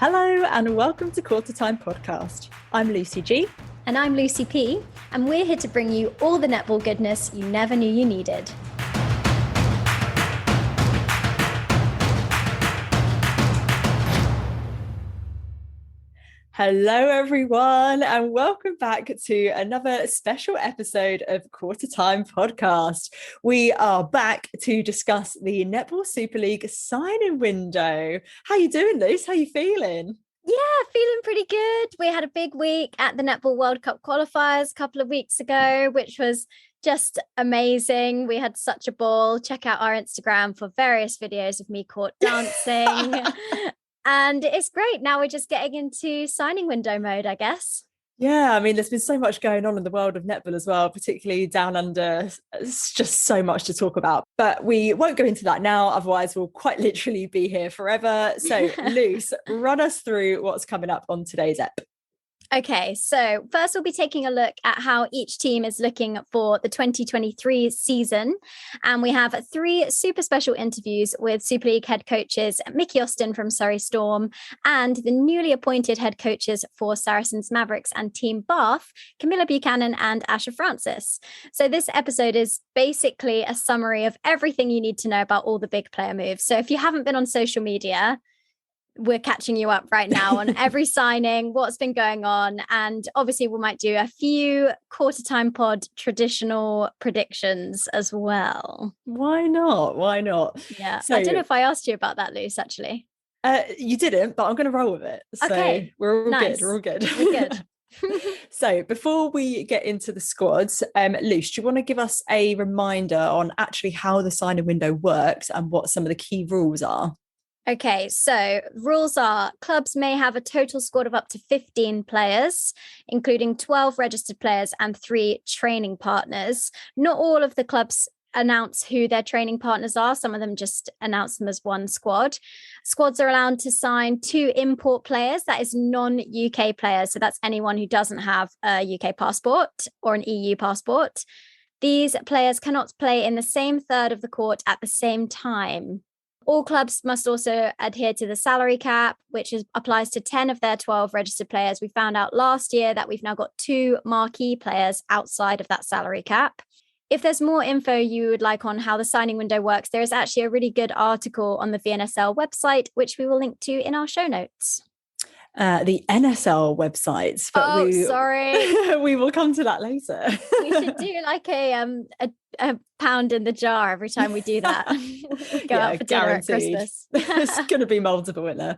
Hello and welcome to Qtr Time podcast. I'm Lucy G. And I'm Lucy P. And we're here to bring you all the netball goodness you never knew you needed. Hello everyone and welcome back to another special episode of Qtr Time podcast. We are back to discuss the Netball Super League signing window. How you doing, Luce? How you feeling? Yeah, feeling pretty good. We had a big week at the Netball World Cup qualifiers a couple of weeks ago, which was just amazing. We had such a ball. Check out our Instagram for various videos of me caught dancing. And it's great. Now we're just getting into signing window mode, I guess. Yeah, I mean, there's been so much going on in the world of netball as well, particularly down under. It's just so much to talk about. But we won't go into that now, otherwise we'll quite literally be here forever. So, Luce, run us through what's coming up on today's ep. Okay, so first we'll be taking a look at how each team is looking for the 2023 season. And we have 3 super special interviews with Super League head coaches Mikki from Surrey Storm and the newly appointed head coaches for Saracens, Mavericks and Team Bath, Camilla Buchanan and Asha Francis. So this episode is basically a summary of everything you need to know about all the big player moves. So if you haven't been on social media, we're catching you up right now on every signing, what's been going on. And obviously we might do a few Qtr Time pod traditional predictions as well. Why not? Why not? Yeah. So, I don't know if I asked you about that, Luce, actually. You didn't, but I'm going to roll with it. So okay. We're all nice. good. We're all good. We're good. So before we get into the squads, Luce, do you want to give us a reminder on actually how the signing window works and what some of the key rules are? Okay, so rules are clubs may have a total squad of up to 15 players, including 12 registered players and 3 training partners. Not all of the clubs announce who their training partners are. Some of them just announce them as one squad. Squads are allowed to sign 2 import players, that is non-UK players. So that's anyone who doesn't have a UK passport or an EU passport. These players cannot play in the same third of the court at the same time. All clubs must also adhere to the salary cap, which applies to 10 of their 12 registered players. We found out last year that we've now got 2 marquee players outside of that salary cap. If there's more info you would like on how the signing window works, there is actually a really good article on the NSL website, which we will link to in our show notes. The NSL websites, but sorry. We will come to that later. We should do like a pound in the jar every time we do that. Go out for dinner at Christmas. There's going to be multiple in there.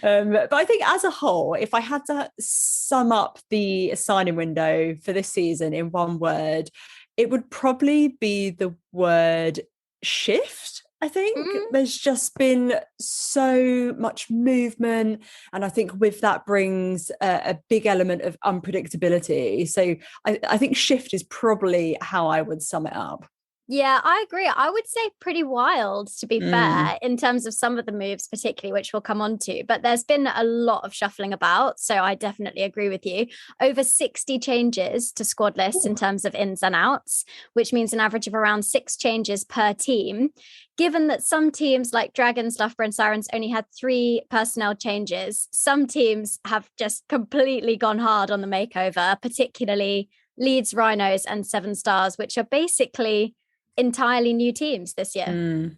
But I think as a whole, if I had to sum up the signing window for this season in one word, it would probably be the word shift. I think there's just been so much movement. And I think with that brings a big element of unpredictability. So I think shift is probably how I would sum it up. Yeah, I agree. I would say pretty wild, to be fair, in terms of some of the moves, particularly, which we'll come on to. But there's been a lot of shuffling about. So I definitely agree with you. Over 60 changes to squad lists in terms of ins and outs, which means an average of around 6 changes per team. Given that some teams like Dragons, Loughborough and Sirens only had 3 personnel changes, some teams have just completely gone hard on the makeover, particularly Leeds Rhinos and 7 Stars, which are basically entirely new teams this year.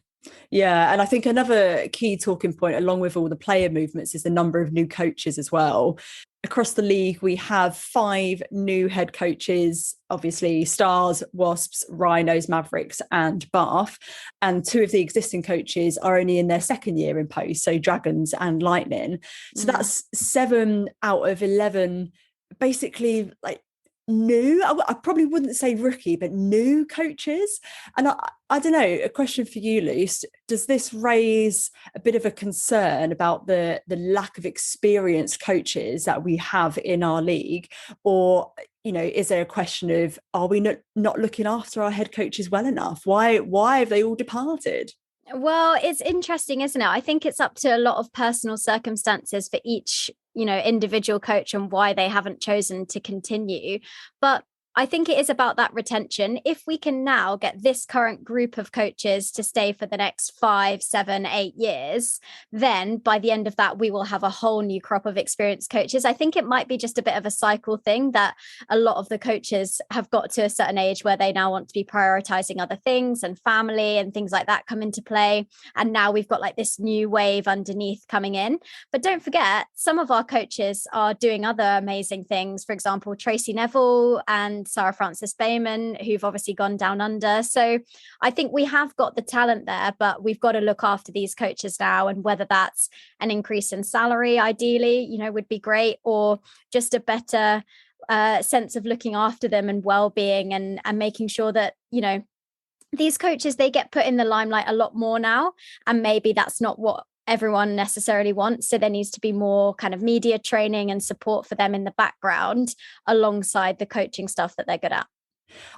Yeah, and I think another key talking point along with all the player movements is the number of new coaches as well. Across the league, we have 5 new head coaches, obviously Stars, Wasps, Rhinos, Mavericks and Bath. And 2 of the existing coaches are only in their 2nd year in post, so Dragons and Lightning. So that's 7 out of 11, basically like new, I probably wouldn't say rookie, but new coaches. And I don't know, a question for you, Luce, does this raise a bit of a concern about the lack of experienced coaches that we have in our league? Or, you know, is there a question of, are we not looking after our head coaches well enough? Why have they all departed? Well, it's interesting, isn't it? I think it's up to a lot of personal circumstances for each, individual coach and why they haven't chosen to continue. But I think it is about that retention. If we can now get this current group of coaches to stay for the next 5, 7, 8 years, then by the end of that, we will have a whole new crop of experienced coaches. I think it might be just a bit of a cycle thing that a lot of the coaches have got to a certain age where they now want to be prioritizing other things, and family and things like that come into play. And now we've got like this new wave underneath coming in. But don't forget, some of our coaches are doing other amazing things. For example, Tracy Neville and Sarah Francis Bayman, who've obviously gone down under. So I think we have got the talent there, but we've got to look after these coaches now. And whether that's an increase in salary, ideally, would be great, or just a better sense of looking after them and well-being, and making sure that, these coaches, they get put in the limelight a lot more now. And maybe that's not what everyone necessarily wants. So there needs to be more kind of media training and support for them in the background alongside the coaching stuff that they're good at.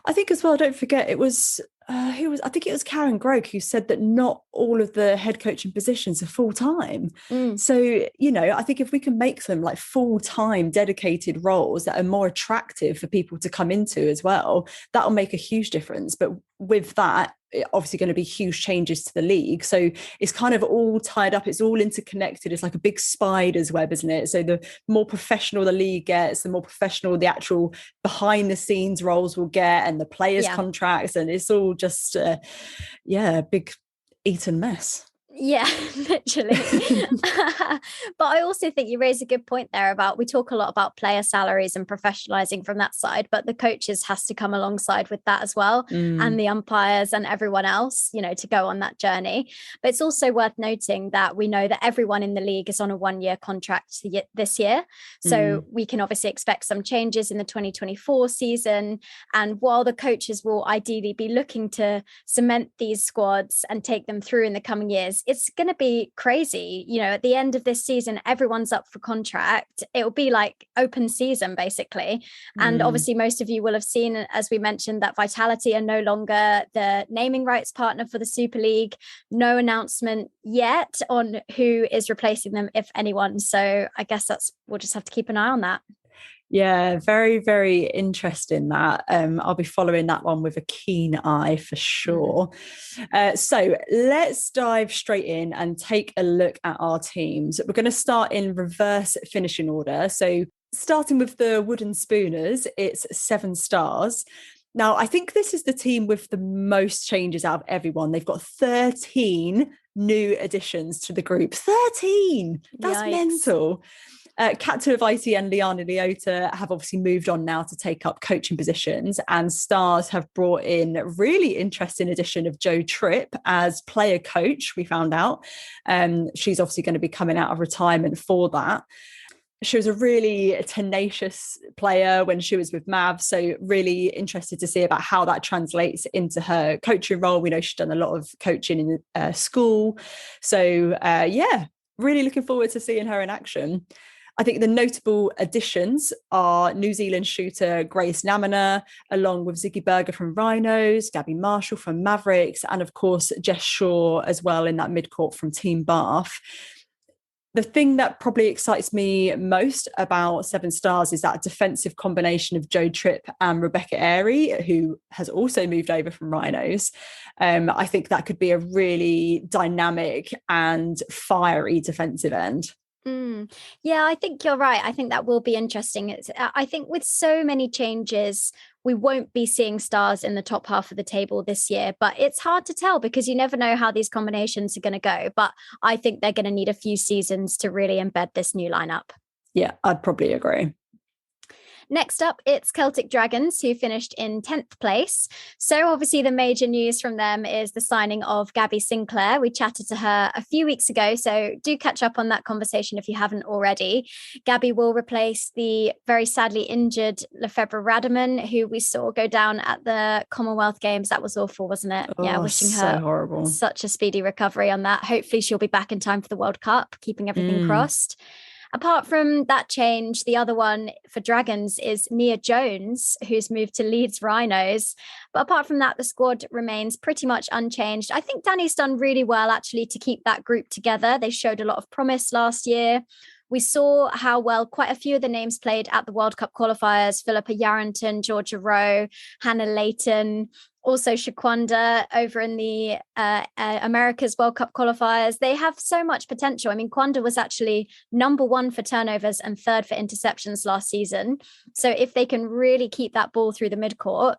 I think as well, don't forget, it was I think it was Karen Groke who said that not all of the head coaching positions are full-time. So, I think if we can make them like full-time dedicated roles that are more attractive for people to come into as well, that'll make a huge difference. But with that, obviously going to be huge changes to the league. So it's kind of all tied up. It's all interconnected. It's like a big spider's web, isn't it? So the more professional the league gets, the more professional the actual behind the scenes roles will get, and the players' contracts. And it's all just, a big eaten mess. Yeah, literally. But I also think you raise a good point there about, we talk a lot about player salaries and professionalizing from that side, but the coaches has to come alongside with that as well, and the umpires and everyone else, to go on that journey. But it's also worth noting that we know that everyone in the league is on a 1-year contract this year. So we can obviously expect some changes in the 2024 season. And while the coaches will ideally be looking to cement these squads and take them through in the coming years, it's going to be crazy. At the end of this season, everyone's up for contract. It'll be like open season, basically. And obviously, most of you will have seen, as we mentioned, that Vitality are no longer the naming rights partner for the Super League. No announcement yet on who is replacing them, if anyone. So I guess we'll just have to keep an eye on that. Yeah, very, very interesting that. I'll be following that one with a keen eye for sure. So let's dive straight in and take a look at our teams. We're going to start in reverse finishing order. So starting with the Wooden Spooners, it's 7 stars. Now, I think this is the team with the most changes out of everyone. They've got 13 new additions to the group. 13! That's Yikes. Mental. Qtr Time and Liana Leota have obviously moved on now to take up coaching positions, and Stars have brought in a really interesting addition of Jo Tripp as player coach, we found out. She's obviously going to be coming out of retirement for that. She was a really tenacious player when she was with Mav, so really interested to see about how that translates into her coaching role. We know she's done a lot of coaching in school. So, really looking forward to seeing her in action. I think the notable additions are New Zealand shooter Grace Namina, along with Ziggy Berger from Rhinos, Gabby Marshall from Mavericks, and of course, Jess Shaw as well in that midcourt from Team Bath. The thing that probably excites me most about 7 stars is that defensive combination of Jo Tripp and Rebecca Airy, who has also moved over from Rhinos. I think that could be a really dynamic and fiery defensive end. Yeah, I think you're right. I think that will be interesting. I think with so many changes, we won't be seeing Stars in the top half of the table this year, but it's hard to tell because you never know how these combinations are going to go. But I think they're going to need a few seasons to really embed this new lineup. Yeah, I'd probably agree. Next up, it's Celtic Dragons, who finished in 10th place. So obviously the major news from them is the signing of Gabby Sinclair. We chatted to her a few weeks ago, so do catch up on that conversation if you haven't already. Gabby will replace the very sadly injured Lefebvre Radaman, who we saw go down at the Commonwealth Games. That was awful, wasn't it? Yeah, wishing her horrible. Such a speedy recovery on that. Hopefully she'll be back in time for the World Cup, keeping everything crossed. Apart from that change, the other one for Dragons is Nia Jones, who's moved to Leeds Rhinos. But apart from that, the squad remains pretty much unchanged. I think Danny's done really well, actually, to keep that group together. They showed a lot of promise last year. We saw how well quite a few of the names played at the World Cup qualifiers: Philippa Yarrington, Georgia Rowe, Hannah Layton, also Shaquanda over in the America's World Cup qualifiers. They have so much potential. I mean, Quanda was actually number 1 for turnovers and 3rd for interceptions last season. So if they can really keep that ball through the midcourt,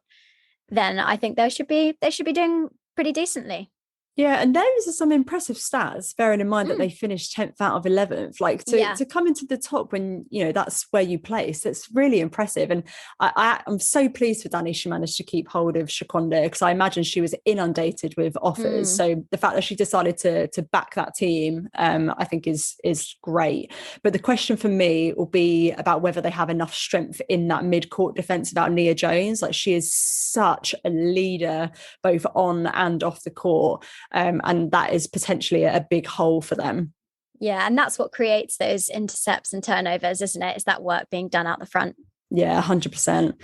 then I think they should be doing pretty decently. Yeah, and those are some impressive stats, bearing in mind that they finished 10th out of 11th. Like to come into the top when, that's where you place, it's really impressive. And I'm so pleased with Danny she managed to keep hold of Shaquanda, because I imagine she was inundated with offers. So the fact that she decided to back that team, I think is great. But the question for me will be about whether they have enough strength in that mid-court defence without Nia Jones. Like, she is such a leader, both on and off the court. And that is potentially a big hole for them. Yeah, and that's what creates those intercepts and turnovers, isn't it? Is that work being done out the front? Yeah, 100%.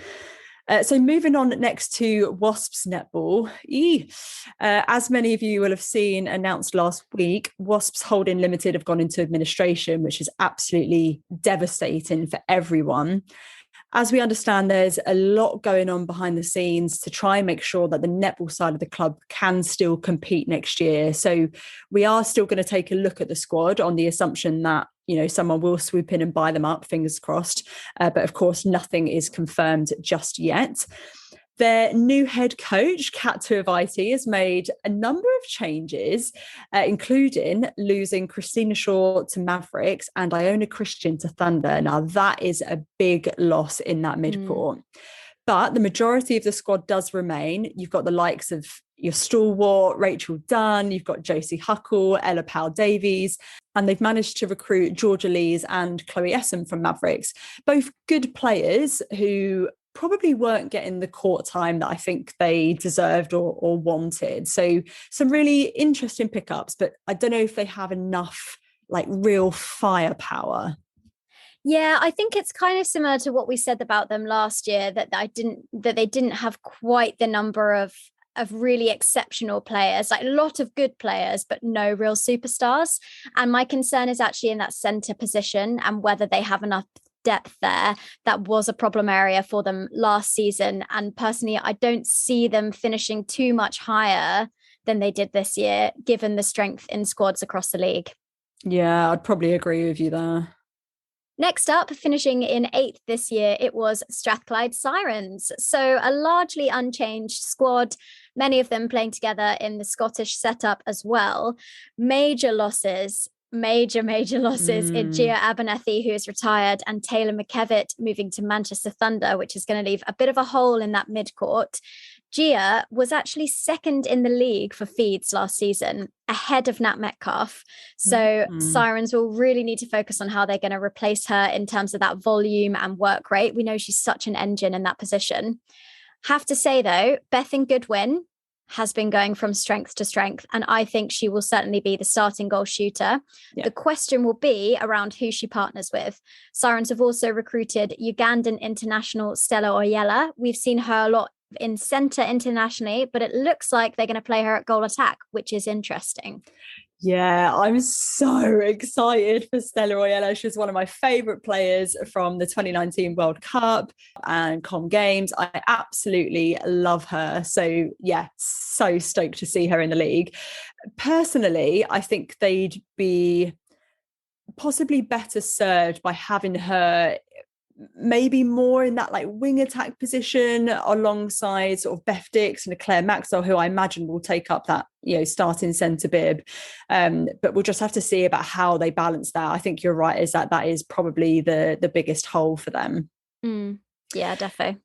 So moving on next to Wasps netball. As many of you will have seen announced last week, Wasps Holding Limited have gone into administration, which is absolutely devastating for everyone. As we understand, there's a lot going on behind the scenes to try and make sure that the netball side of the club can still compete next year. So we are still going to take a look at the squad on the assumption that, someone will swoop in and buy them up, fingers crossed. But of course, nothing is confirmed just yet. Their new head coach, Qtr Time, has made a number of changes, including losing Christina Shaw to Mavericks and Iona Christian to Thunder. Now, that is a big loss in that midcourt. But the majority of the squad does remain. You've got the likes of your stalwart, Rachel Dunn, you've got Josie Huckle, Ella Powell-Davies, and they've managed to recruit Georgia Lees and Chloe Essen from Mavericks, both good players who probably weren't getting the court time that I think they deserved or wanted. So some really interesting pickups, but I don't know if they have enough real firepower. Yeah, I think it's kind of similar to what we said about them last year, that they didn't have quite the number of really exceptional players, a lot of good players, but no real superstars. And my concern is actually in that center position and whether they have enough depth there. That was a problem area for them last season. And personally, I don't see them finishing too much higher than they did this year, given the strength in squads across the league. Yeah, I'd probably agree with you there. Next up, finishing in 8th this year, it was Strathclyde Sirens. So a largely unchanged squad, many of them playing together in the Scottish setup as well. Major losses in Gia Abernethy, who is retired, and Taylor McKevitt moving to Manchester Thunder, which is going to leave a bit of a hole in that midcourt. Gia was actually 2nd in the league for feeds last season, ahead of Nat Metcalf. So Sirens will really need to focus on how they're going to replace her in terms of that volume and work rate. We know she's such an engine in that position. Have to say, though, Bethan Goodwin has been going from strength to strength, and I think she will certainly be the starting goal shooter. Yeah. The question will be around who she partners with. Sirens have also recruited Ugandan international Stella Oyella. We've seen her a lot in centre internationally, but it looks like they're going to play her at goal attack, which is interesting. Yeah, I'm so excited for Stella Oyella. She's one of my favourite players from the 2019 World Cup and Com Games. I absolutely love her. So yeah, so stoked to see her in the league. Personally, I think they'd be possibly better served by having her maybe more in that wing attack position alongside sort of Beth Dix and Claire Maxwell, who I imagine will take up that starting centre bib, but we'll just have to see about how they balance that. I think you're right, is that is probably the biggest hole for them. Yeah, defo.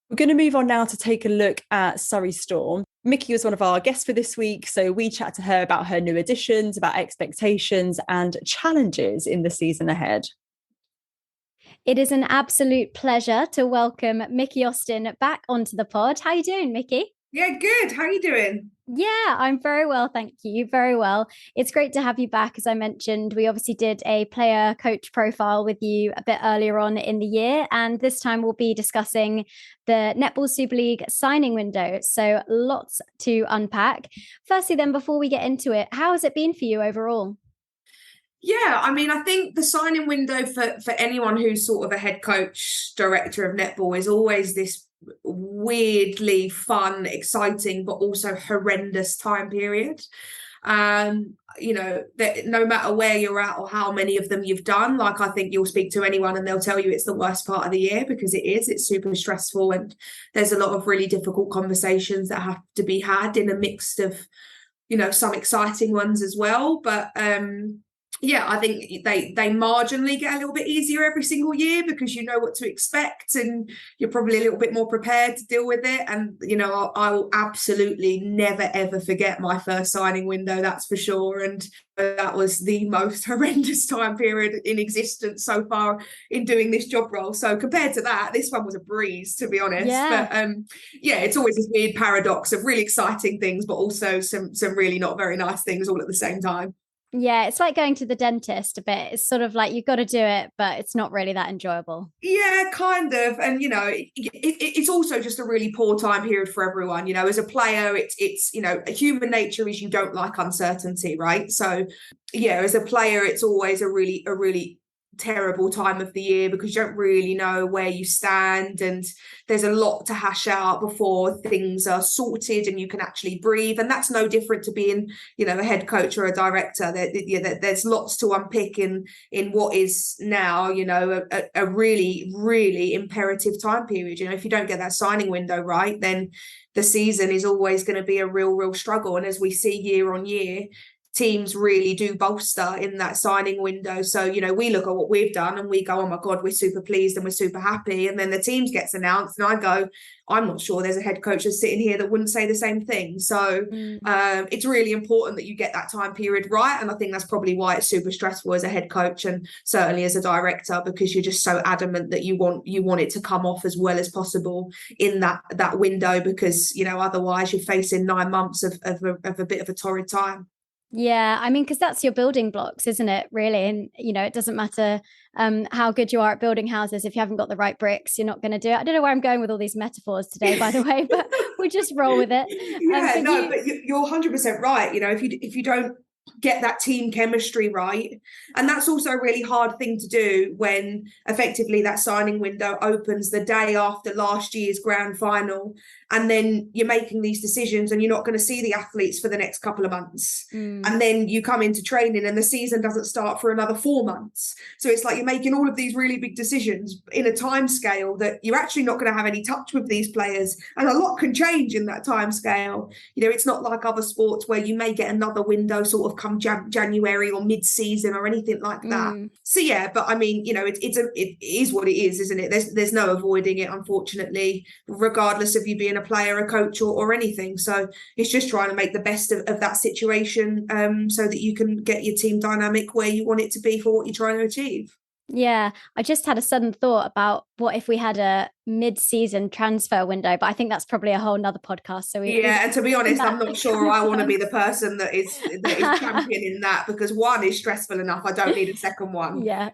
We're going to move on now to take a look at Surrey Storm. Mikki was one of our guests for this week, so we chat to her about her new additions, about expectations and challenges in the season ahead. It is an absolute pleasure to welcome Mikki Austin back onto the pod. How are you doing, Mikki? Yeah, good. How are you doing? Yeah, I'm very well, thank you. Very well. It's great to have you back. As I mentioned, we obviously did a player coach profile with you a bit earlier on in the year, and this time we'll be discussing the Netball Super League signing window. So lots to unpack. Firstly, then, before we get into it, how has it been for you overall? Yeah, I mean, I think the signing window for anyone who's sort of a head coach, director of netball is always this weirdly fun, exciting, but also horrendous time period. That no matter where you're at or how many of them you've done, like I think you'll speak to anyone and they'll tell you it's the worst part of the year, because it's super stressful, and there's a lot of really difficult conversations that have to be had in a mix of, some exciting ones as well. But yeah, I think they marginally get a little bit easier every single year because you know what to expect and you're probably a little bit more prepared to deal with it. And, I will absolutely never, ever forget my first signing window, that's for sure. And that was the most horrendous time period in existence so far in doing this job role. So compared to that, this one was a breeze, to be honest. Yeah. But it's always this weird paradox of really exciting things, but also some really not very nice things all at the same time. Yeah, it's like going to the dentist a bit. It's sort of like you've got to do it, but it's not really that enjoyable. Yeah, kind of. And, it's also just a really poor time period for everyone. As a player, it's human nature is you don't like uncertainty, right? So, yeah, as a player, it's always a really terrible time of the year because you don't really know where you stand, and there's a lot to hash out before things are sorted and you can actually breathe. And that's no different to being a head coach or a director. There's lots to unpick in what is now a really imperative time period. If you don't get that signing window right, then the season is always going to be a real struggle. And as we see year on year, teams really do bolster in that signing window. So, we look at what we've done and we go, oh my God, we're super pleased and we're super happy. And then the teams gets announced and I go, I'm not sure there's a head coach that's sitting here that wouldn't say the same thing. So it's really important that you get that time period right. And I think that's probably why it's super stressful as a head coach and certainly as a director, because you're just so adamant that you want it to come off as well as possible in that window, because, otherwise you're facing 9 months of a bit of a torrid time. Yeah, I mean, because that's your building blocks, isn't it, really? And, it doesn't matter how good you are at building houses. If you haven't got the right bricks, you're not going to do it. I don't know where I'm going with all these metaphors today, by the way, but we'll just roll with it. But you're 100% right. If you don't get that team chemistry right, and that's also a really hard thing to do when effectively that signing window opens the day after last year's grand final, and then you're making these decisions and you're not going to see the athletes for the next couple of months. And then you come into training and the season doesn't start for another 4 months. So it's like you're making all of these really big decisions in a time scale that you're actually not going to have any touch with these players, and a lot can change in that time scale. It's not like other sports where you may get another window sort of come January or mid-season or anything like that. So yeah, but I mean, it is what it is, isn't it? There's no avoiding it, unfortunately, regardless of you being a player, a coach, or anything. So it's just trying to make the best of that situation, so that you can get your team dynamic where you want it to be for what you're trying to achieve. Yeah, I just had a sudden thought about what if we had a mid-season transfer window, but I think that's probably a whole nother podcast. So and to be honest, I'm not sure I want to be the person that is championing that, because one is stressful enough. I don't need a second one. Yeah,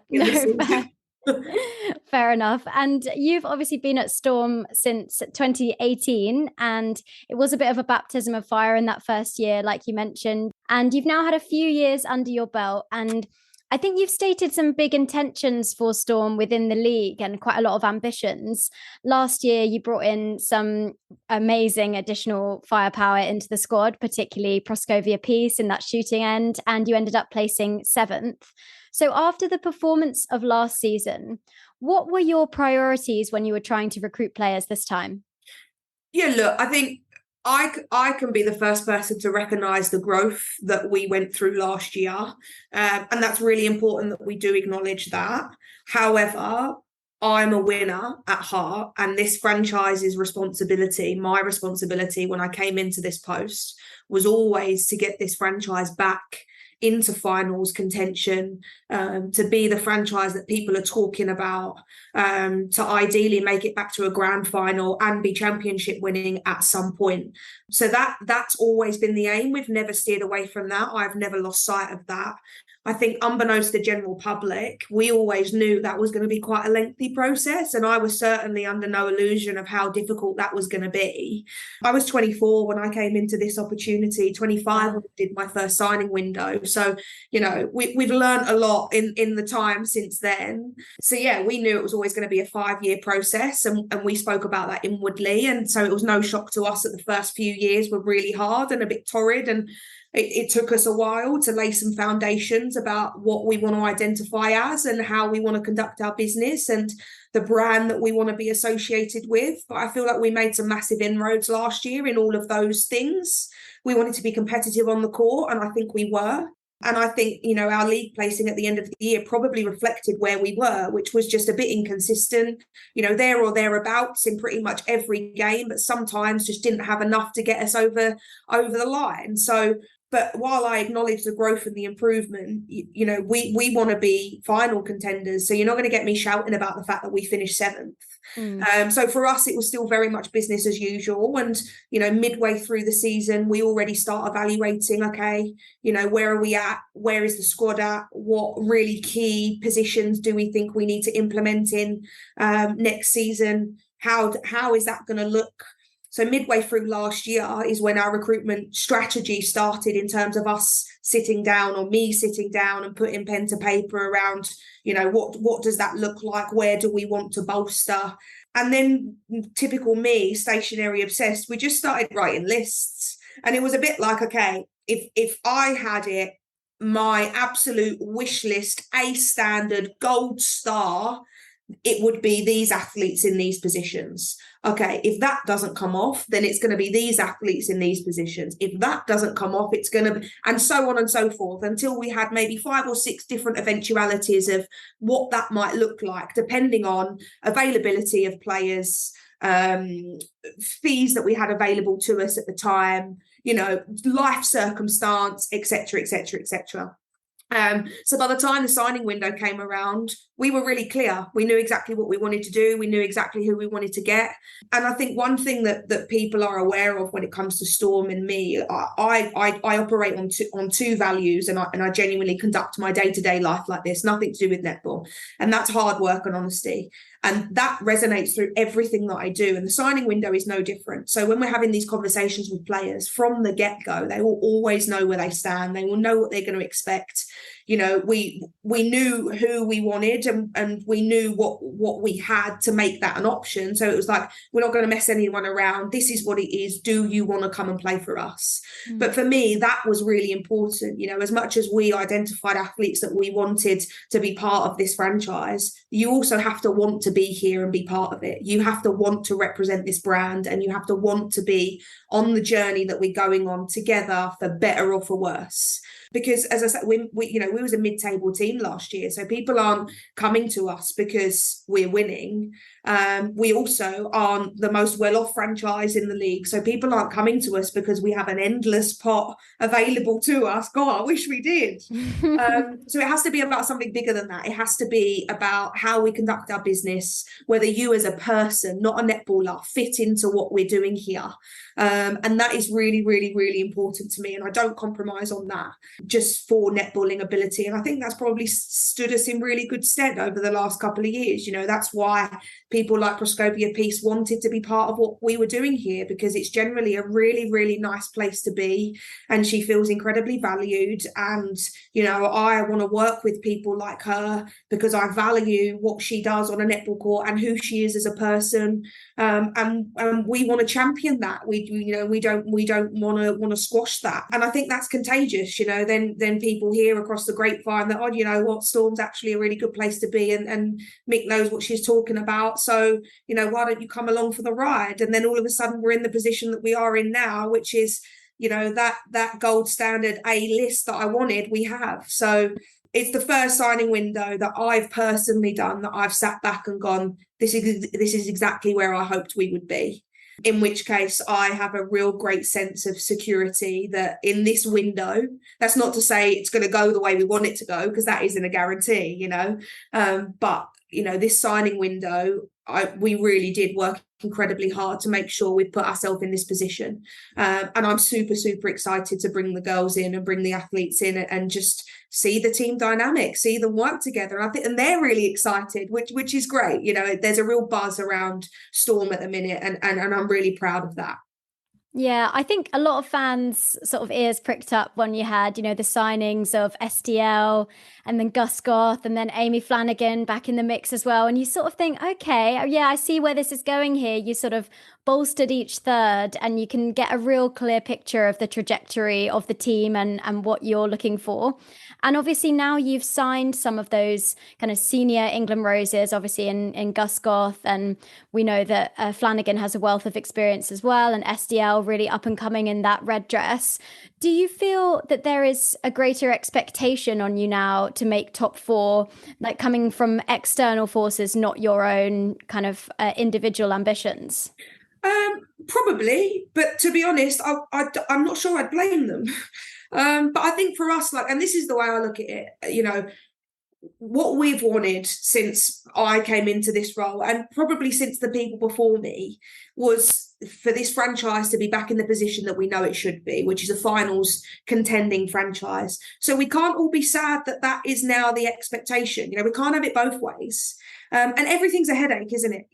fair enough. And you've obviously been at Storm since 2018, and it was a bit of a baptism of fire in that first year, like you mentioned. And you've now had a few years under your belt, and I think you've stated some big intentions for Storm within the league and quite a lot of ambitions. Last year, you brought in some amazing additional firepower into the squad, particularly Proscovia Peace in that shooting end, and you ended up placing 7th. So after the performance of last season, what were your priorities when you were trying to recruit players this time? Yeah, look, I think I can be the first person to recognise the growth that we went through last year. And that's really important that we do acknowledge that. However, I'm a winner at heart, and this franchise's responsibility, my responsibility when I came into this post, was always to get this franchise back into finals contention, to be the franchise that people are talking about, to ideally make it back to a grand final and be championship winning at some point. So that's always been the aim. We've never steered away from that. I've never lost sight of that. I think unbeknownst to the general public, we always knew that was going to be quite a lengthy process. And I was certainly under no illusion of how difficult that was going to be. I was 24 when I came into this opportunity, 25 when I did my first signing window. So, we've learned a lot in the time since then. So, yeah, we knew it was always going to be a 5-year process. And we spoke about that inwardly. And so it was no shock to us that the first few years were really hard and a bit torrid. And it took us a while to lay some foundations about what we want to identify as and how we want to conduct our business and the brand that we want to be associated with. But I feel like we made some massive inroads last year in all of those things. We wanted to be competitive on the court, and I think we were. And I think, our league placing at the end of the year probably reflected where we were, which was just a bit inconsistent, there or thereabouts in pretty much every game, but sometimes just didn't have enough to get us over the line. So, but while I acknowledge the growth and the improvement, we want to be final contenders. So you're not going to get me shouting about the fact that we finished 7th. So for us, it was still very much business as usual. And, midway through the season, we already start evaluating, okay, where are we at? Where is the squad at? What really key positions do we think we need to implement in next season? How is that going to look? So midway through last year is when our recruitment strategy started in terms of us sitting down, or me sitting down and putting pen to paper around, what does that look like? Where do we want to bolster? And then typical me, stationary obsessed, we just started writing lists. And it was a bit like, okay, if I had it, my absolute wish list, A standard, gold star, it would be these athletes in these positions. Okay, if that doesn't come off, then it's going to be these athletes in these positions. If that doesn't come off, it's going to be, and so on and so forth, until we had maybe 5 or 6 different eventualities of what that might look like, depending on availability of players, fees that we had available to us at the time, life circumstance, etc., etc., etc. So by the time the signing window came around, we were really clear. We knew exactly what we wanted to do. We knew exactly who we wanted to get. And I think one thing that people are aware of when it comes to Storm and me, I operate on two values, and I genuinely conduct my day-to-day life like this, nothing to do with netball. And that's hard work and honesty. And that resonates through everything that I do. And the signing window is no different. So when we're having these conversations with players from the get-go, they will always know where they stand. They will know what they're going to expect. We knew who we wanted, and we knew what we had to make that an option. So it was like, we're not going to mess anyone around. This is what it is. Do you want to come and play for us? But for me, that was really important. As much as we identified athletes that we wanted to be part of this franchise, you also have to want to be here and be part of it. You have to want to represent this brand, and you have to want to be on the journey that we're going on together, for better or for worse. Because as I said, we was a mid-table team last year, so people aren't coming to us because we're winning. We also aren't the most well-off franchise in the league, so people aren't coming to us because we have an endless pot available to us. God, I wish we did. So it has to be about something bigger than that. It has to be about how we conduct our business, whether you as a person, not a netballer, fit into what we're doing here. And that is really, really, really important to me, and I don't compromise on that just for netballing ability. And I think that's probably stood us in really good stead over the last couple of years. That's why people like Proscopia Peace wanted to be part of what we were doing here, because it's generally a really, really nice place to be, and she feels incredibly valued. And I want to work with people like her because I value what she does on a netball court and who she is as a person. And we want to champion that. We don't want to squash that. And I think that's contagious. Then people hear across the grapevine that, Storm's actually a really good place to be, and Mick knows what she's talking about. So, why don't you come along for the ride? And then all of a sudden we're in the position that we are in now, which is, that gold standard A list that I wanted, we have. So it's the first signing window that I've personally done that I've sat back and gone, this is exactly where I hoped we would be. In which case I have a real great sense of security that in this window, that's not to say it's going to go the way we want it to go, because that isn't a guarantee, but this signing window, we really did work incredibly hard to make sure we've put ourselves in this position. And I'm super, super excited to bring the girls in and bring the athletes in and just see the team dynamic, see them work together. And they're really excited, which is great. You know, there's a real buzz around Storm at the minute, and I'm really proud of that. Yeah, I think a lot of fans sort of ears pricked up when you had, the signings of SDL and then Gus Goth and then Amy Flanagan back in the mix as well. And you sort of think, okay, yeah, I see where this is going here. You sort of bolstered each third and you can get a real clear picture of the trajectory of the team and what you're looking for. And obviously now you've signed some of those kind of senior England roses, obviously in Gus Goth. And we know that Flanagan has a wealth of experience as well. And SDL really up and coming in that red dress. Do you feel that there is a greater expectation on you now to make top four, like coming from external forces, not your own kind of individual ambitions? Probably, but to be honest, I'm not sure I'd blame them. But I think for us, and this is the way I look at it, what we've wanted since I came into this role, and probably since the people before me, was for this franchise to be back in the position that we know it should be, which is a finals contending franchise. So we can't all be sad that that is now the expectation. We can't have it both ways. And everything's a headache, isn't it?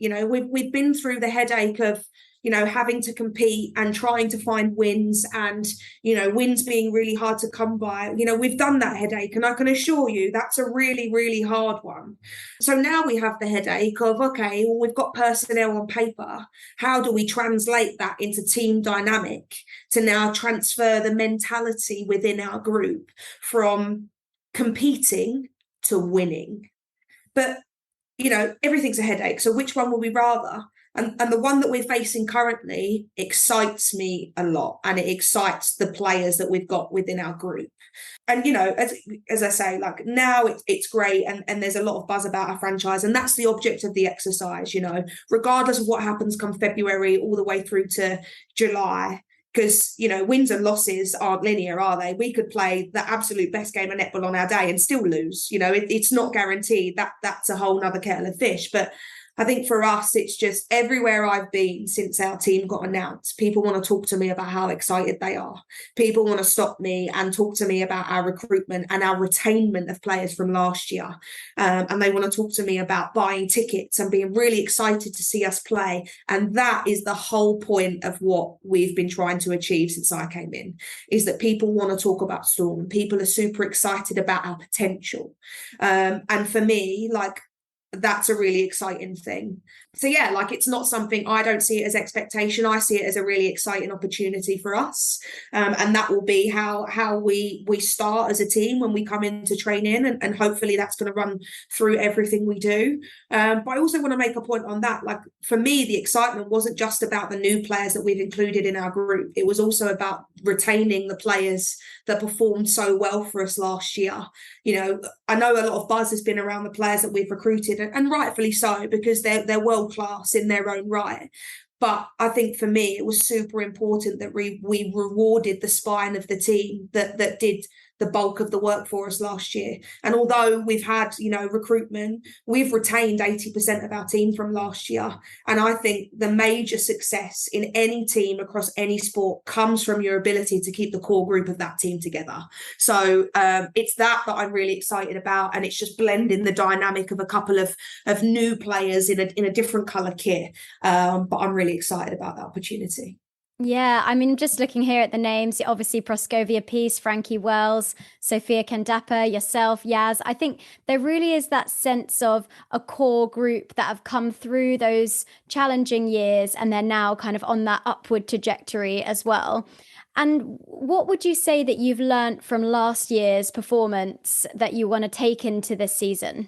We've been through the headache of having to compete and trying to find wins and, wins being really hard to come by. We've done that headache, and I can assure you that's a really, really hard one. So now we have the headache of, okay, well, we've got personnel on paper. How do we translate that into team dynamic to now transfer the mentality within our group from competing to winning? But, everything's a headache. So which one would we rather? And the one that we're facing currently excites me a lot, and it excites the players that we've got within our group. And, as I say, now it's great, and there's a lot of buzz about our franchise, and that's the object of the exercise, regardless of what happens come February all the way through to July. Because, wins and losses aren't linear, are they? We could play the absolute best game of netball on our day and still lose. It's not guaranteed. That's a whole nother kettle of fish. But I think for us, it's just everywhere I've been since our team got announced, people want to talk to me about how excited they are. People want to stop me and talk to me about our recruitment and our retainment of players from last year. And they want to talk to me about buying tickets and being really excited to see us play. And that is the whole point of what we've been trying to achieve since I came in, is that people want to talk about Storm. People are super excited about our potential. And for me, that's a really exciting thing. So yeah, it's not something, I don't see it as expectation. I see it as a really exciting opportunity for us. And that will be how we start as a team when we come into training, and hopefully that's going to run through everything we do. But I also want to make a point on that. For me, the excitement wasn't just about the new players that we've included in our group. It was also about retaining the players that performed so well for us last year. I know a lot of buzz has been around the players that we've recruited, and rightfully so, because they're world class in their own right. But I think for me, it was super important that we rewarded the spine of the team that did the bulk of the work for us last year. And although we've had, recruitment, we've retained 80% of our team from last year. And I think the major success in any team across any sport comes from your ability to keep the core group of that team together. So it's that I'm really excited about. And it's just blending the dynamic of a couple of new players in a different colour kit. But I'm really excited about that opportunity. Yeah, I mean, just looking here at the names, obviously Proscovia Peace, Frankie Wells, Sophia Kendappa, yourself, Yaz. I think there really is that sense of a core group that have come through those challenging years, and they're now kind of on that upward trajectory as well. And what would you say that you've learned from last year's performance that you want to take into this season?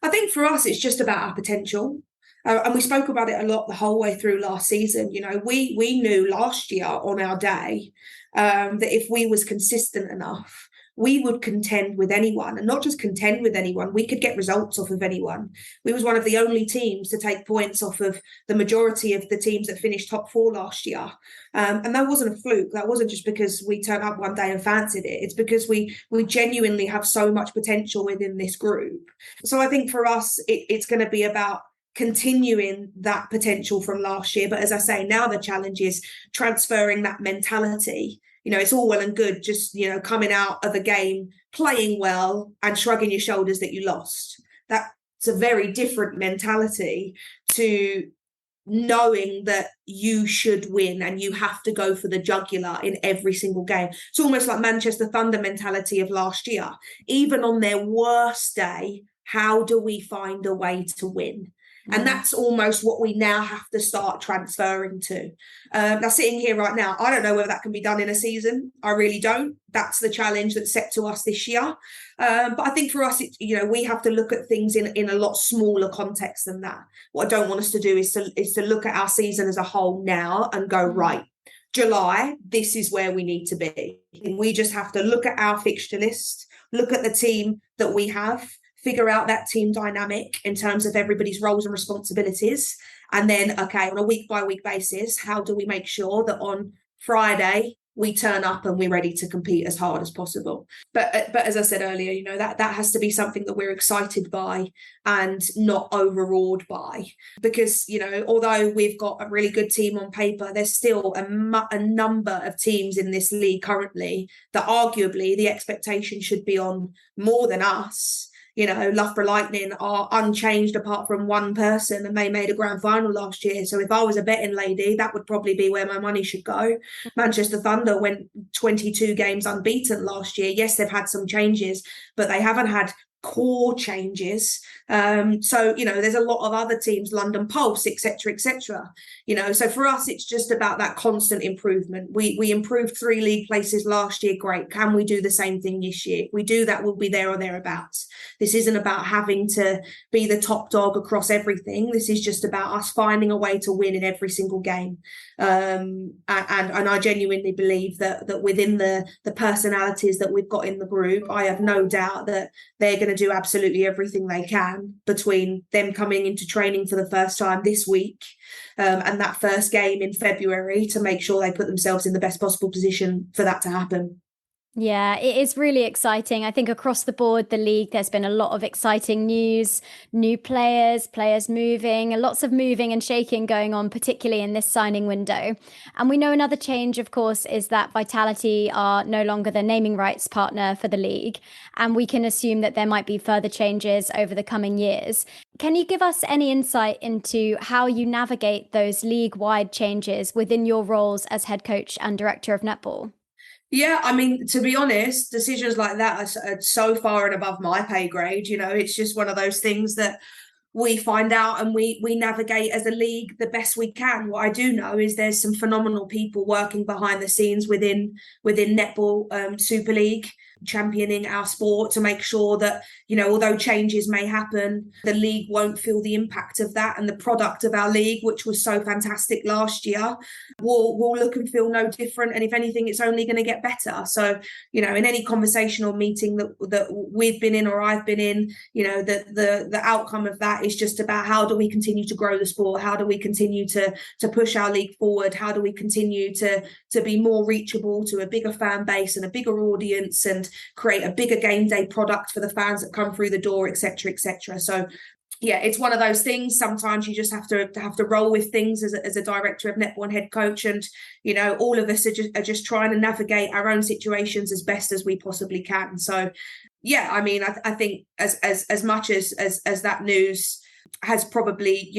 I think for us, it's just about our potential. And we spoke about it a lot the whole way through last season. We knew last year on our day that if we was consistent enough, we would contend with anyone, and not just contend with anyone. We could get results off of anyone. We was one of the only teams to take points off of the majority of the teams that finished top four last year. And that wasn't a fluke. That wasn't just because we turned up one day and fancied it. It's because we genuinely have so much potential within this group. So I think for us, it's going to be about continuing that potential from last year. But as I say, now the challenge is transferring that mentality. It's all well and good just, coming out of a game, playing well and shrugging your shoulders that you lost. That's a very different mentality to knowing that you should win and you have to go for the jugular in every single game. It's almost like Manchester Thunder mentality of last year. Even on their worst day, how do we find a way to win? And that's almost what we now have to start transferring to. Now, sitting here right now, I don't know whether that can be done in a season. I really don't. That's the challenge that's set to us this year. But I think for us, we have to look at things in a lot smaller context than that. What I don't want us to do is to look at our season as a whole now and go, right, July, this is where we need to be. We just have to look at our fixture list, look at the team that we have, figure out that team dynamic in terms of everybody's roles and responsibilities. And then, okay, on a week-by-week basis, how do we make sure that on Friday we turn up and we're ready to compete as hard as possible? But as I said earlier, that has to be something that we're excited by and not overawed by. Because, although we've got a really good team on paper, there's still a number of teams in this league currently that arguably the expectation should be on more than us. Loughborough Lightning are unchanged apart from one person, and they made a grand final last year. So if I was a betting lady, that would probably be where my money should go. Manchester Thunder went 22 games unbeaten last year. Yes, they've had some changes, but they haven't had core changes. So there's a lot of other teams, London Pulse, etc. So for us it's just about that constant improvement. We improved 3 league places last year, great. Can we do the same thing this year? If we do that, we'll be there or thereabouts. This isn't about having to be the top dog across everything. This is just about us finding a way to win in every single game. And I genuinely believe that within the personalities that we've got in the group, I have no doubt that they're going to do absolutely everything they can between them coming into training for the first time this week and that first game in February to make sure they put themselves in the best possible position for that to happen. Yeah, it is really exciting. I think across the board, the league, there's been a lot of exciting news, new players moving, lots of moving and shaking going on, particularly in this signing window. And we know another change, of course, is that Vitality are no longer the naming rights partner for the league. And we can assume that there might be further changes over the coming years. Can you give us any insight into how you navigate those league-wide changes within your roles as head coach and director of netball? Yeah, I mean, to be honest, decisions like that are so far and above my pay grade. It's just one of those things that we find out and we navigate as a league the best we can. What I do know is there's some phenomenal people working behind the scenes within Netball Super League, championing our sport to make sure that, although changes may happen, the league won't feel the impact of that, and the product of our league, which was so fantastic last year, will look and feel no different. And if anything, it's only going to get better. So, in any conversation or meeting that we've been in or I've been in, the outcome of that is just about how do we continue to grow the sport? How do we continue to push our league forward? How do we continue to be more reachable to a bigger fan base and a bigger audience, and create a bigger game day product for the fans that come through the door, etc. So yeah, it's one of those things. Sometimes you just have to roll with things as a director of netball and head coach, and all of us are just trying to navigate our own situations as best as we possibly can. So yeah, I mean, I think as much as that news has probably,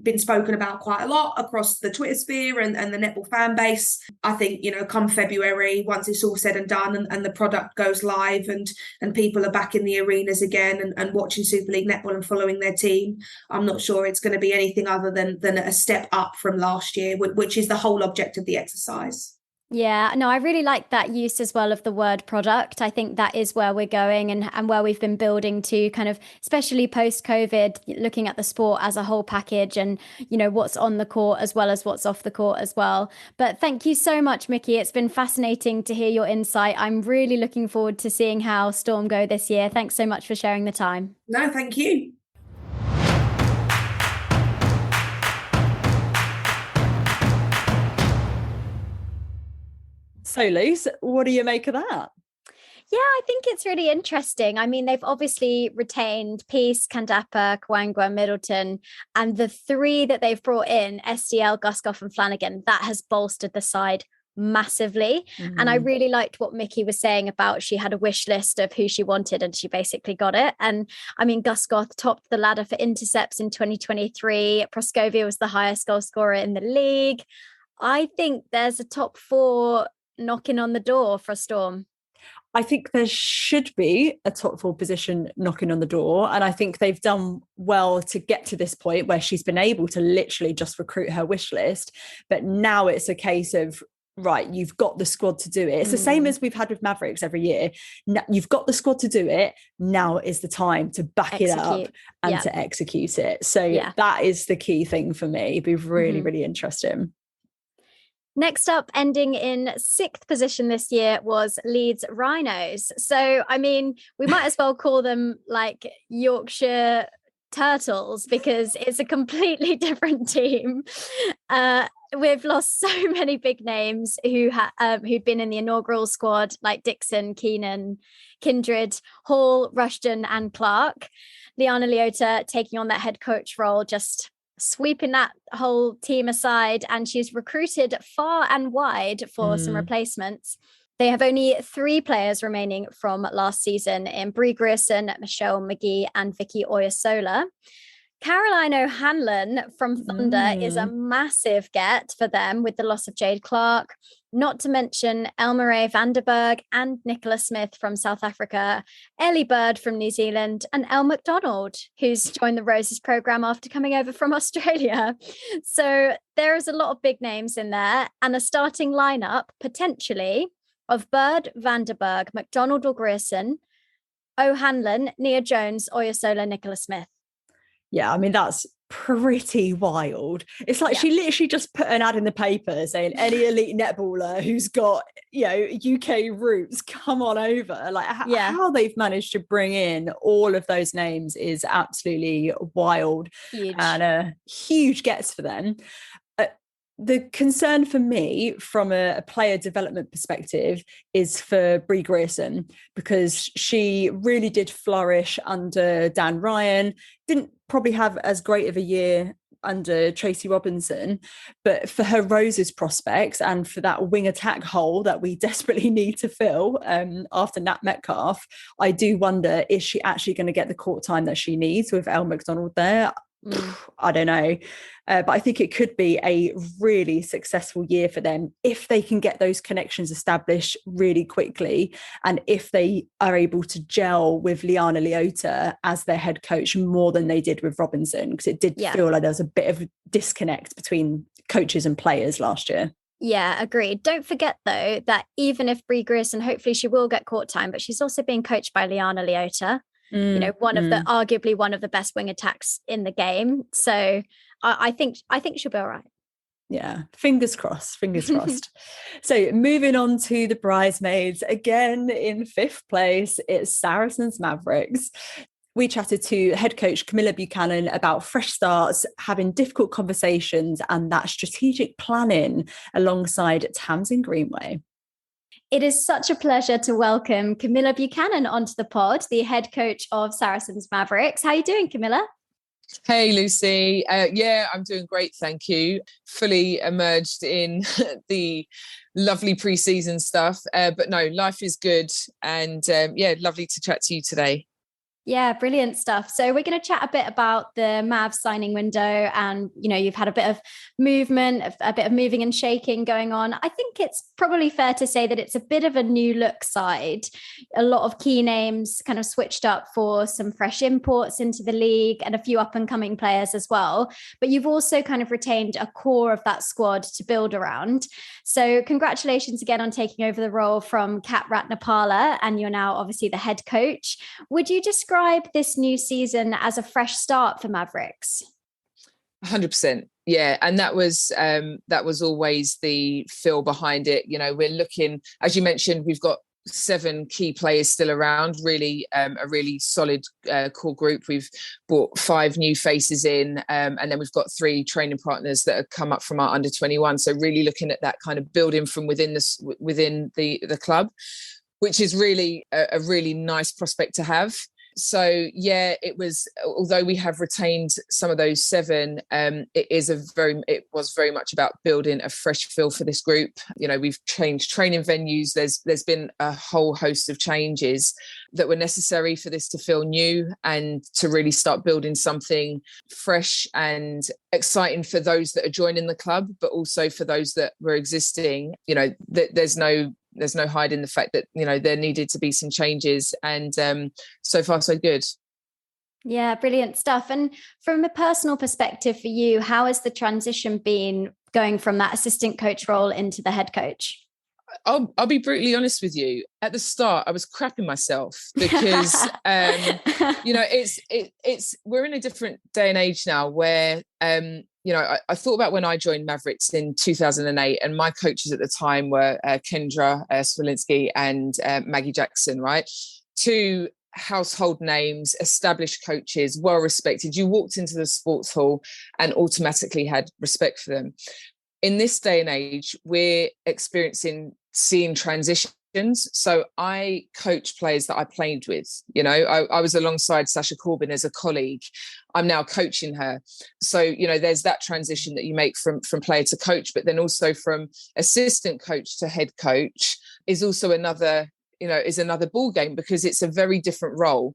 been spoken about quite a lot across the Twitter sphere and the netball fan base, I think, come February, once it's all said and done and the product goes live and people are back in the arenas again and watching Super League netball and following their team, I'm not sure it's going to be anything other than a step up from last year, which is the whole object of the exercise. Yeah, no, I really like that use as well of the word product. I think that is where we're going and where we've been building to, kind of, especially post-COVID, looking at the sport as a whole package and, what's on the court as well as what's off the court as well. But thank you so much, Mikki. It's been fascinating to hear your insight. I'm really looking forward to seeing how Storm go this year. Thanks so much for sharing the time. No, thank you. So, Luce, what do you make of that? Yeah, I think it's really interesting. I mean, they've obviously retained Peace, Kandapa, Kawangwa, Middleton, and the three that they've brought in, SDL, Guskoff and Flanagan, that has bolstered the side massively. And I really liked what Mikki was saying about she had a wish list of who she wanted and she basically got it. And I mean, Guskoff topped the ladder for intercepts in 2023. Proskovia was the highest goal scorer in the league. I think there's a top four knocking on the door for Storm. I think there should be a top four position knocking on the door. And I think they've done well to get to this point where she's been able to literally just recruit her wish list. But now it's a case of, right, you've got the squad to do it. It's the same as we've had with Mavericks every year. Now, you've got the squad to do it. Now is the time to back it up and to execute it. So that is the key thing for me. It'd be really, really interesting. Next up, ending in 6th position this year was Leeds Rhinos. So, I mean, we might as well call them like Yorkshire Turtles because it's a completely different team. We've lost so many big names who'd been in the inaugural squad, like Dixon, Keenan, Kindred, Hall, Rushton and Clark. Liana Leota taking on that head coach role, just sweeping that whole team aside, and she's recruited far and wide for some replacements. They have only 3 players remaining from last season in Brie Grierson, Michelle McGee and Vicky Oyasola. Caroline O'Hanlon from Thunder is a massive get for them with the loss of Jade Clark, not to mention Elmarie Vanderberg and Nicola Smith from South Africa, Ellie Bird from New Zealand, and Elle McDonald, who's joined the Roses programme after coming over from Australia. So there is a lot of big names in there, and a starting lineup potentially of Bird, Vanderberg, McDonald or Grierson, O'Hanlon, Nia Jones, Oyasola, Nicola Smith. Yeah, I mean, that's pretty wild. It's like she literally just put an ad in the paper saying any elite netballer who's got, UK roots, come on over. Like how they've managed to bring in all of those names is absolutely wild. Huge. And huge gets for them. The concern for me from a player development perspective is for Brie Grierson, because she really did flourish under Dan Ryan, didn't probably have as great of a year under Tracy Robinson, but for her Roses prospects and for that wing attack hole that we desperately need to fill after Nat Metcalf, I do wonder, is she actually going to get the court time that she needs with Elle McDonald there? I don't know. But I think it could be a really successful year for them if they can get those connections established really quickly, and if they are able to gel with Liana Leota as their head coach more than they did with Robinson, because it did feel like there was a bit of a disconnect between coaches and players last year. Yeah, agreed. Don't forget, though, that even if Brie Grierson, hopefully she will get court time, but she's also being coached by Liana Leota. Arguably one of the best wing attacks in the game. So I think she'll be all right. Yeah, fingers crossed. So moving on to the bridesmaids, again in 5th place, it's Saracens Mavericks. We chatted to head coach Camilla Buchanan about fresh starts, having difficult conversations and that strategic planning alongside Tamsin Greenway. It is such a pleasure to welcome Camilla Buchanan onto the pod, the head coach of Saracens Mavericks. How are you doing, Camilla? Hey, Lucy. I'm doing great, thank you. Fully emerged in the lovely pre-season stuff. But no, life is good. And lovely to chat to you today. Yeah, brilliant stuff. So we're going to chat a bit about the Mavs signing window, and you've had a bit of movement, a bit of moving and shaking going on. I think it's probably fair to say that it's a bit of a new look side. A lot of key names kind of switched up for some fresh imports into the league and a few up and coming players as well. But you've also kind of retained a core of that squad to build around. So congratulations again on taking over the role from Kat Ratnapala, and you're now obviously the head coach. Would you describe this new season as a fresh start for Mavericks? 100%. Yeah. And that was always the feel behind it. We're looking, as you mentioned, we've got 7 key players still around, really a really solid core group. We've brought 5 new faces in, and then we've got 3 training partners that have come up from our under 21. So really looking at that kind of building from within the club. which is really a really nice prospect to have. So yeah, it was, although we have retained some of those 7, it was very much about building a fresh feel for this group. You know, we've changed training venues. There's been a whole host of changes that were necessary for this to feel new and to really start building something fresh and exciting for those that are joining the club, but also for those that were existing. You know, there's no hiding the fact that, you know, there needed to be some changes, and so far so good. Yeah, brilliant stuff. And from a personal perspective for you, how has the transition been going from that assistant coach role into the head coach? I'll be brutally honest with you. At the start, I was crapping myself because, you know, it's we're in a different day and age now where, you know, I thought about when I joined Mavericks in 2008, and my coaches at the time were Kendra Swilinski and Maggie Jackson, right? 2 household names, established coaches, well respected. You walked into the sports hall and automatically had respect for them. In this day and age, we're seeing transitions. So I coach players that I played with. You know, I was alongside Sasha Corbin as a colleague. I'm now coaching her. So, you know, there's that transition that you make from player to coach, but then also from assistant coach to head coach is also another ball game, because it's a very different role.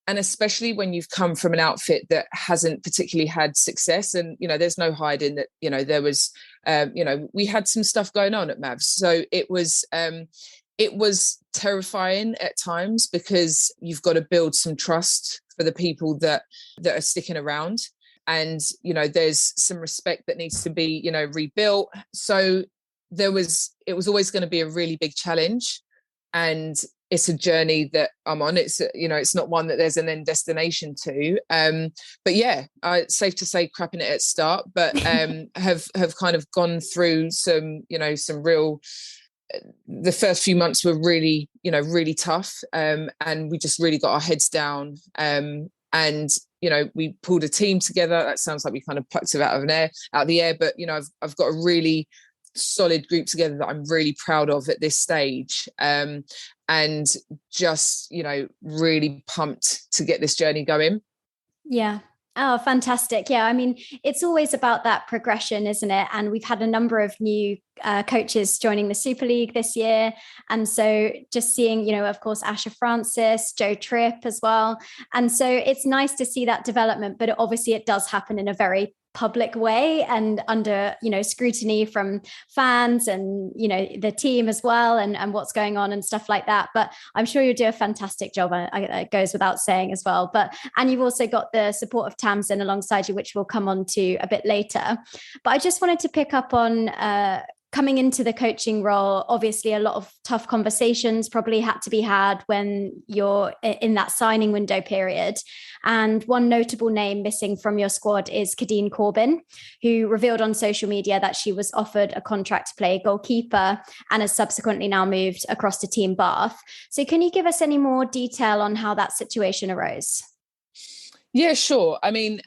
And especially when you've come from an outfit that hasn't particularly had success, and, you know, there's no hiding that, you know, there was, you know, we had some stuff going on at Mavs. So it was terrifying at times, because you've got to build some trust for the people that are sticking around. And, you know, there's some respect that needs to be, you know, rebuilt. So it was always going to be a really big challenge. And it's a journey that I'm on. It's, you know, it's not one that there's an end destination to. But yeah, safe to say crapping it at start, but have kind of gone through some, you know, some real, the first few months were really, you know, really tough. And we just really got our heads down. And, you know, we pulled a team together. That sounds like we kind of plucked it out of the air, but, you know, I've got a really solid group together that I'm really proud of at this stage, and just, you know, really pumped to get this journey going. Yeah. Oh, fantastic. Yeah. I mean, it's always about that progression, isn't it? And we've had a number of new coaches joining the Super League this year. And so just seeing, you know, of course, Asha Francis, Joe Tripp as well. And so it's nice to see that development, but obviously it does happen in a very public way and under, you know, scrutiny from fans and, you know, the team as well, and what's going on and stuff like that. But I'm sure you'll do a fantastic job. It goes without saying as well. And you've also got the support of Tamsin alongside you, which we'll come on to a bit later. But I just wanted to pick up on coming into the coaching role. Obviously, a lot of tough conversations probably had to be had when you're in that signing window period. And one notable name missing from your squad is Qtr Corbin, who revealed on social media that she was offered a contract to play goalkeeper and has subsequently now moved across to Team Bath. So can you give us any more detail on how that situation arose? Yeah, sure. I mean,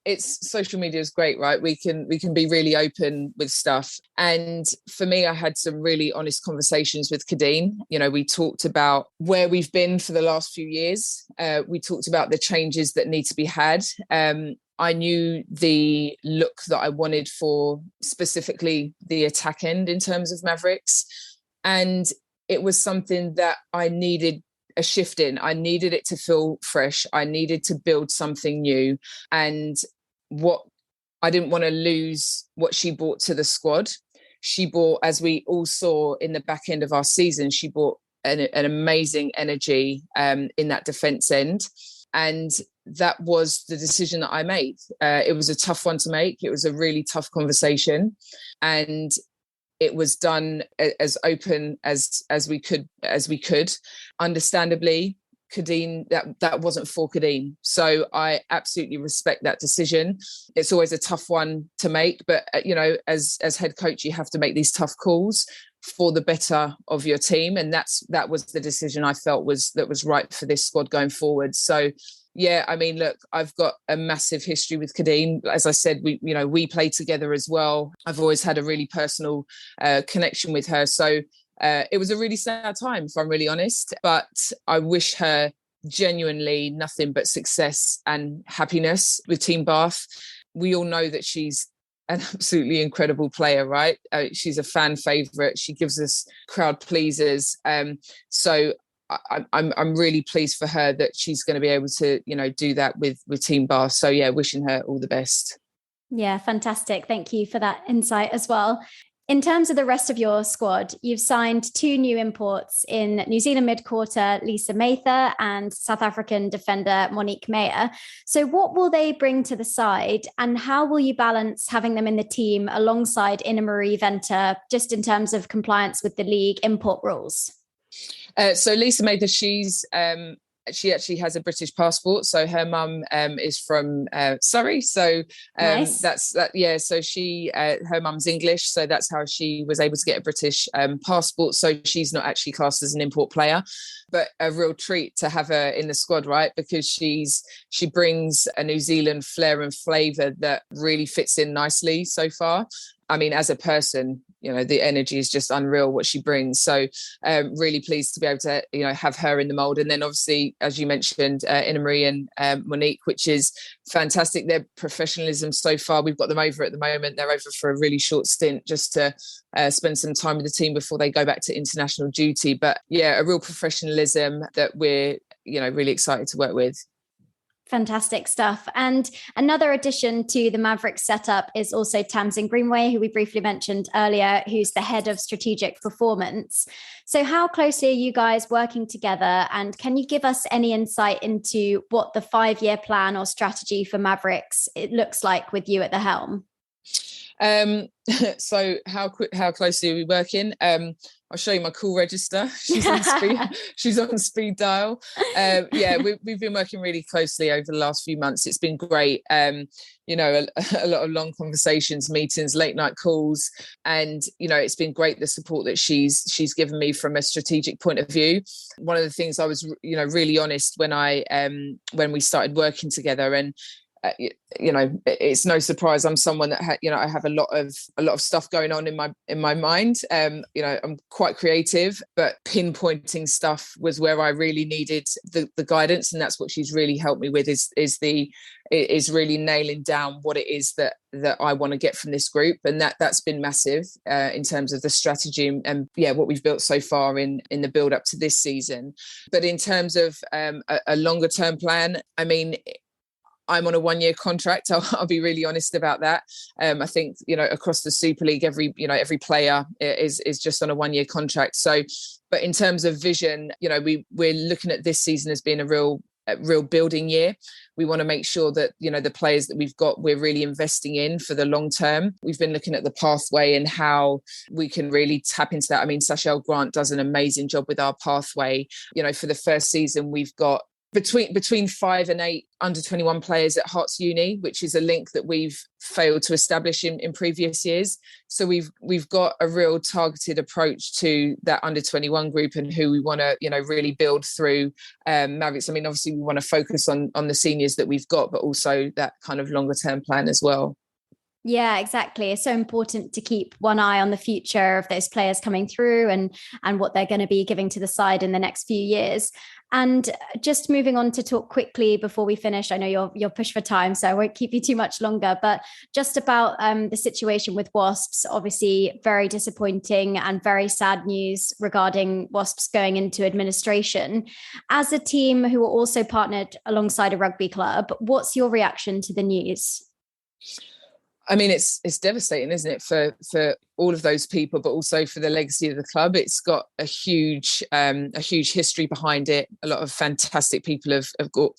it's social media is great, right? We can be really open with stuff. And for me, I had some really honest conversations with Qtr. You know, we talked about where we've been for the last few years. We talked about the changes that need to be had. I knew the look that I wanted for specifically the attack end in terms of Mavericks. And it was something that I needed a shift in. I needed it to feel fresh. I needed to build something new. And I didn't want to lose what she brought to the squad. She brought, as we all saw in the back end of our season, she brought an amazing energy in that defense end. And that was the decision that I made. It was a tough one to make. It was a really tough conversation. And it was done as open as we could. Understandably, Qtr, that wasn't for Qtr. So I absolutely respect that decision. It's always a tough one to make, but you know, as head coach, you have to make these tough calls for the better of your team, and that was the decision I felt was right for this squad going forward. So yeah, I mean, look, I've got a massive history with Qtr. As I said, we play together as well. I've always had a really personal connection with her. So it was a really sad time, if I'm really honest, but I wish her genuinely nothing but success and happiness with Team Bath. We all know that she's an absolutely incredible player, right? She's a fan favourite. She gives us crowd pleasers. So I'm really pleased for her that she's going to be able to, do that with Team Bath. So yeah, wishing her all the best. Yeah, fantastic. Thank you for that insight as well. In terms of the rest of your squad, you've signed 2 new imports in New Zealand mid-quarter Lisa Mather and South African defender Monique Meyer. So what will they bring to the side, and how will you balance having them in the team alongside Ina Marie Venter, just in terms of compliance with the league import rules? So Lisa Mather, she actually has a British passport, so her mum is from Surrey. So nice. That's that. Yeah. So her mum's English, so that's how she was able to get a British passport. So she's not actually classed as an import player, but a real treat to have her in the squad, right? Because she brings a New Zealand flair and flavour that really fits in nicely so far. I mean, as a person, the energy is just unreal what she brings. So really pleased to be able to, have her in the mould. And then obviously, as you mentioned, Ina Marie and Monique, which is fantastic. Their professionalism so far, we've got them over at the moment. They're over for a really short stint just to spend some time with the team before they go back to international duty. But yeah, a real professionalism that we're, really excited to work with. Fantastic stuff. And another addition to the Mavericks setup is also Tamsin Greenway, who we briefly mentioned earlier, who's the head of strategic performance. So how closely are you guys working together? And can you give us any insight into what the 5-year plan or strategy for Mavericks it looks like with you at the helm? So how closely are we working? I'll show you my call register. She's on speed dial. Yeah, we've been working really closely over the last few months. It's been great. A lot of long conversations, meetings, late night calls, and it's been great the support that she's given me from a strategic point of view. One of the things I was really honest when we started working together, and it's no surprise I'm someone that I have a lot of stuff going on in my mind. I'm quite creative, but pinpointing stuff was where I really needed the guidance, and that's what she's really helped me with is really nailing down what it is that I want to get from this group, and that's been massive in terms of the strategy and what we've built so far in the build up to this season. But in terms of a longer term plan, I mean, I'm on a 1-year contract. I'll be really honest about that. I think, across the Super League, every player is just on a 1-year contract. So, but in terms of vision, we're looking at this season as being a real building year. We want to make sure that, the players that we've got, we're really investing in for the long term. We've been looking at the pathway and how we can really tap into that. I mean, Sashel Grant does an amazing job with our pathway. For the first season, we've got between 5 and 8 under 21 players at Hearts Uni, which is a link that we've failed to establish in previous years. So we've got a real targeted approach to that under 21 group and who we want to really build through Mavericks. I mean, obviously we want to focus on the seniors that we've got, but also that kind of longer term plan as well. Yeah, exactly. It's so important to keep one eye on the future of those players coming through and what they're going to be giving to the side in the next few years. And just moving on to talk quickly before we finish, I know you're pushed for time, so I won't keep you too much longer, but just about the situation with Wasps, obviously very disappointing and very sad news regarding Wasps going into administration. As a team who are also partnered alongside a rugby club, what's your reaction to the news? I mean, it's devastating, isn't it, for all of those people, but also for the legacy of the club. It's got a huge history behind it. A lot of fantastic people have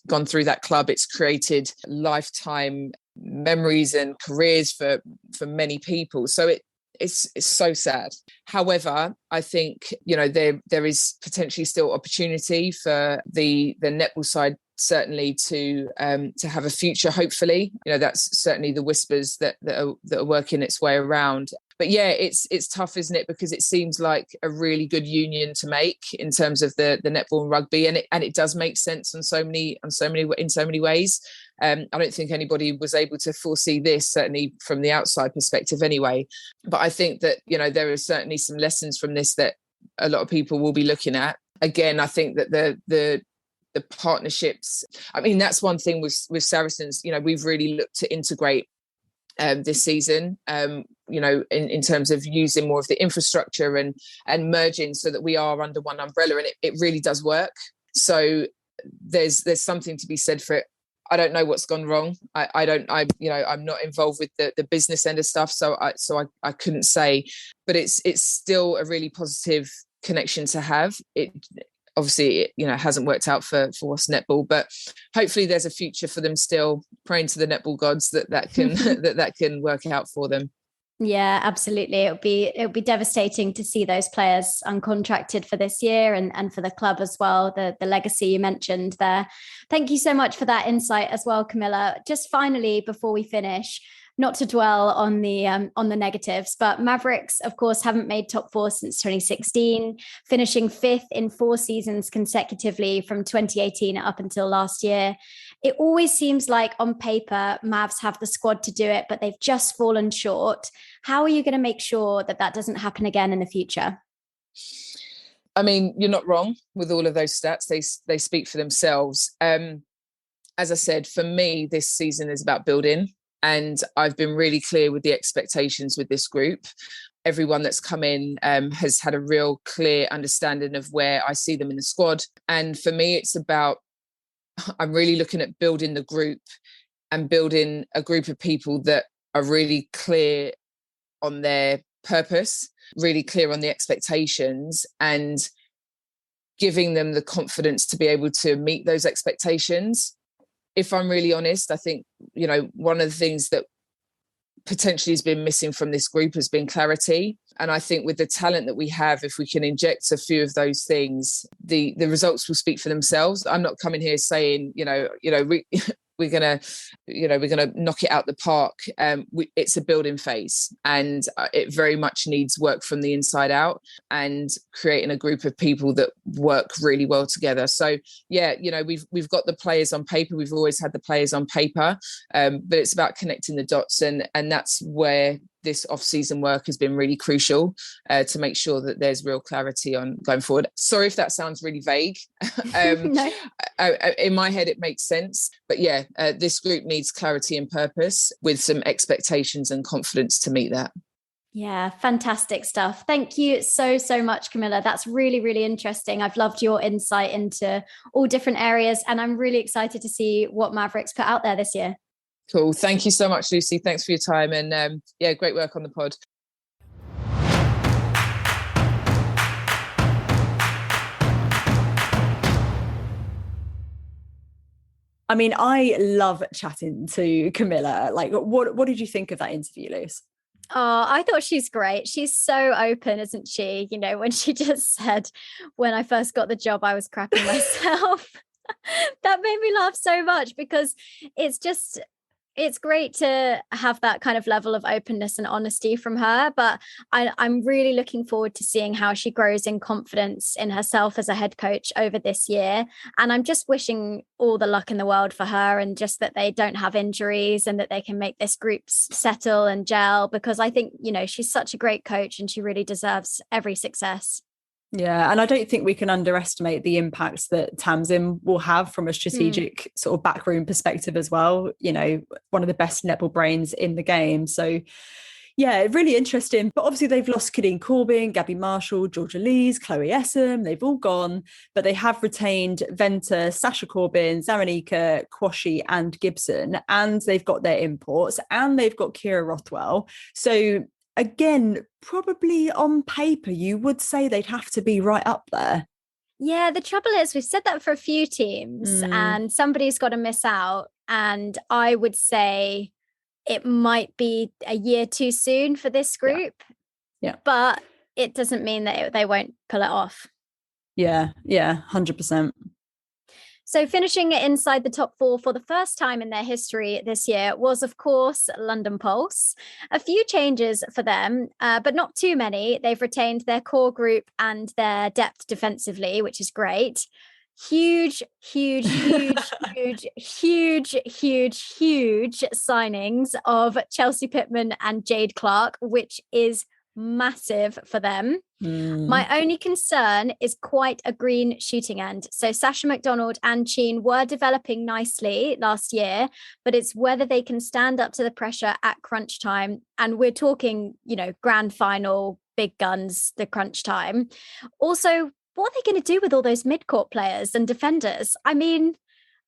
gone through that club. It's created lifetime memories and careers for many people. So it's so sad. However, I think there is potentially still opportunity for the netball side, certainly to have a future. Hopefully, that's certainly the whispers that are working its way around. But yeah, it's tough, isn't it? Because it seems like a really good union to make in terms of the netball and rugby, and it does make sense in so many ways. I don't think anybody was able to foresee this, certainly from the outside perspective anyway. But I think that, there are certainly some lessons from this that a lot of people will be looking at. Again, I think that the partnerships, I mean, that's one thing with Saracens, you know, we've really looked to integrate this season, you know, in terms of using more of the infrastructure and merging so that we are under one umbrella, and it really does work. So there's something to be said for it. I don't know what's gone wrong. I'm not involved with the business end of stuff, so I couldn't say, but it's still a really positive connection to have. It obviously, you know, hasn't worked out for us netball, but hopefully there's a future for them still. Praying to the netball gods that can that can work out for them. Yeah, absolutely. It'll be devastating to see those players uncontracted for this year and for the club as well. The legacy you mentioned there. Thank you so much for that insight as well, Camilla. Just finally, before we finish, not to dwell on the negatives, but Mavericks, of course, haven't made top 4 since 2016, finishing 5th in 4 seasons consecutively from 2018 up until last year. It always seems like on paper, Mavs have the squad to do it, but they've just fallen short. How are you going to make sure that doesn't happen again in the future? I mean, you're not wrong with all of those stats. They speak for themselves. As I said, for me, this season is about building. And I've been really clear with the expectations with this group. Everyone that's come in has had a real clear understanding of where I see them in the squad. And for me, it's about, I'm really looking at building the group and building a group of people that are really clear on their purpose, really clear on the expectations, and giving them the confidence to be able to meet those expectations. If I'm really honest, I think, you know, one of the things that potentially has been missing from this group has been clarity. And I think with the talent that we have, if we can inject a few of those things, the results will speak for themselves. I'm not coming here saying, we're gonna knock it out the park. It's a building phase, and it very much needs work from the inside out, and creating a group of people that work really well together. So yeah, you know, we've got the players on paper. We've always had the players on paper, but it's about connecting the dots, and that's where this off-season work has been really crucial to make sure that there's real clarity on going forward. Sorry if that sounds really vague. No. In my head, it makes sense. But yeah, this group needs clarity and purpose with some expectations and confidence to meet that. Yeah, fantastic stuff. Thank you so much, Camilla. That's really, really interesting. I've loved your insight into all different areas, and I'm really excited to see what Mavericks put out there this year. Cool. Thank you so much, Lucy. Thanks for your time. And great work on the pod. I mean, I love chatting to Camilla. Like, what did you think of that interview, Luce? Oh, I thought she's great. She's so open, isn't she? You know, when she just said, when I first got the job, I was crapping myself. That made me laugh so much, because it's great to have that kind of level of openness and honesty from her, but I'm really looking forward to seeing how she grows in confidence in herself as a head coach over this year. And I'm just wishing all the luck in the world for her, and just that they don't have injuries and that they can make this group settle and gel, because I think, you know, she's such a great coach and she really deserves every success. Yeah, and I don't think we can underestimate the impacts that Tamsin will have from a strategic sort of backroom perspective as well. You know, one of the best netball brains in the game. So yeah, really interesting. But obviously they've lost Kadeen Corbin, Gabby Marshall, Georgia Lees, Chloe Essam. They've all gone, but they have retained Venter, Sasha Corbin, Zaranika, Quashie and Gibson. And they've got their imports, and they've got Kira Rothwell. So again, probably on paper, you would say they'd have to be right up there. Yeah, the trouble is, we've said that for a few teams, and somebody's got to miss out. And I would say it might be a year too soon for this group. Yeah. But it doesn't mean that they won't pull it off. Yeah, 100%. So finishing inside the top 4 for the first time in their history this year was, of course, London Pulse. A few changes for them, but not too many. They've retained their core group and their depth defensively, which is great. Huge signings of Chelsea Pittman and Jade Clark, which is massive for them. My only concern is quite a green shooting end. So Sasha McDonald and Cheen were developing nicely last year, but it's whether they can stand up to the pressure at crunch time. And we're talking, grand final, big guns, the crunch time. Also, what are they going to do with all those mid-court players and defenders? I mean,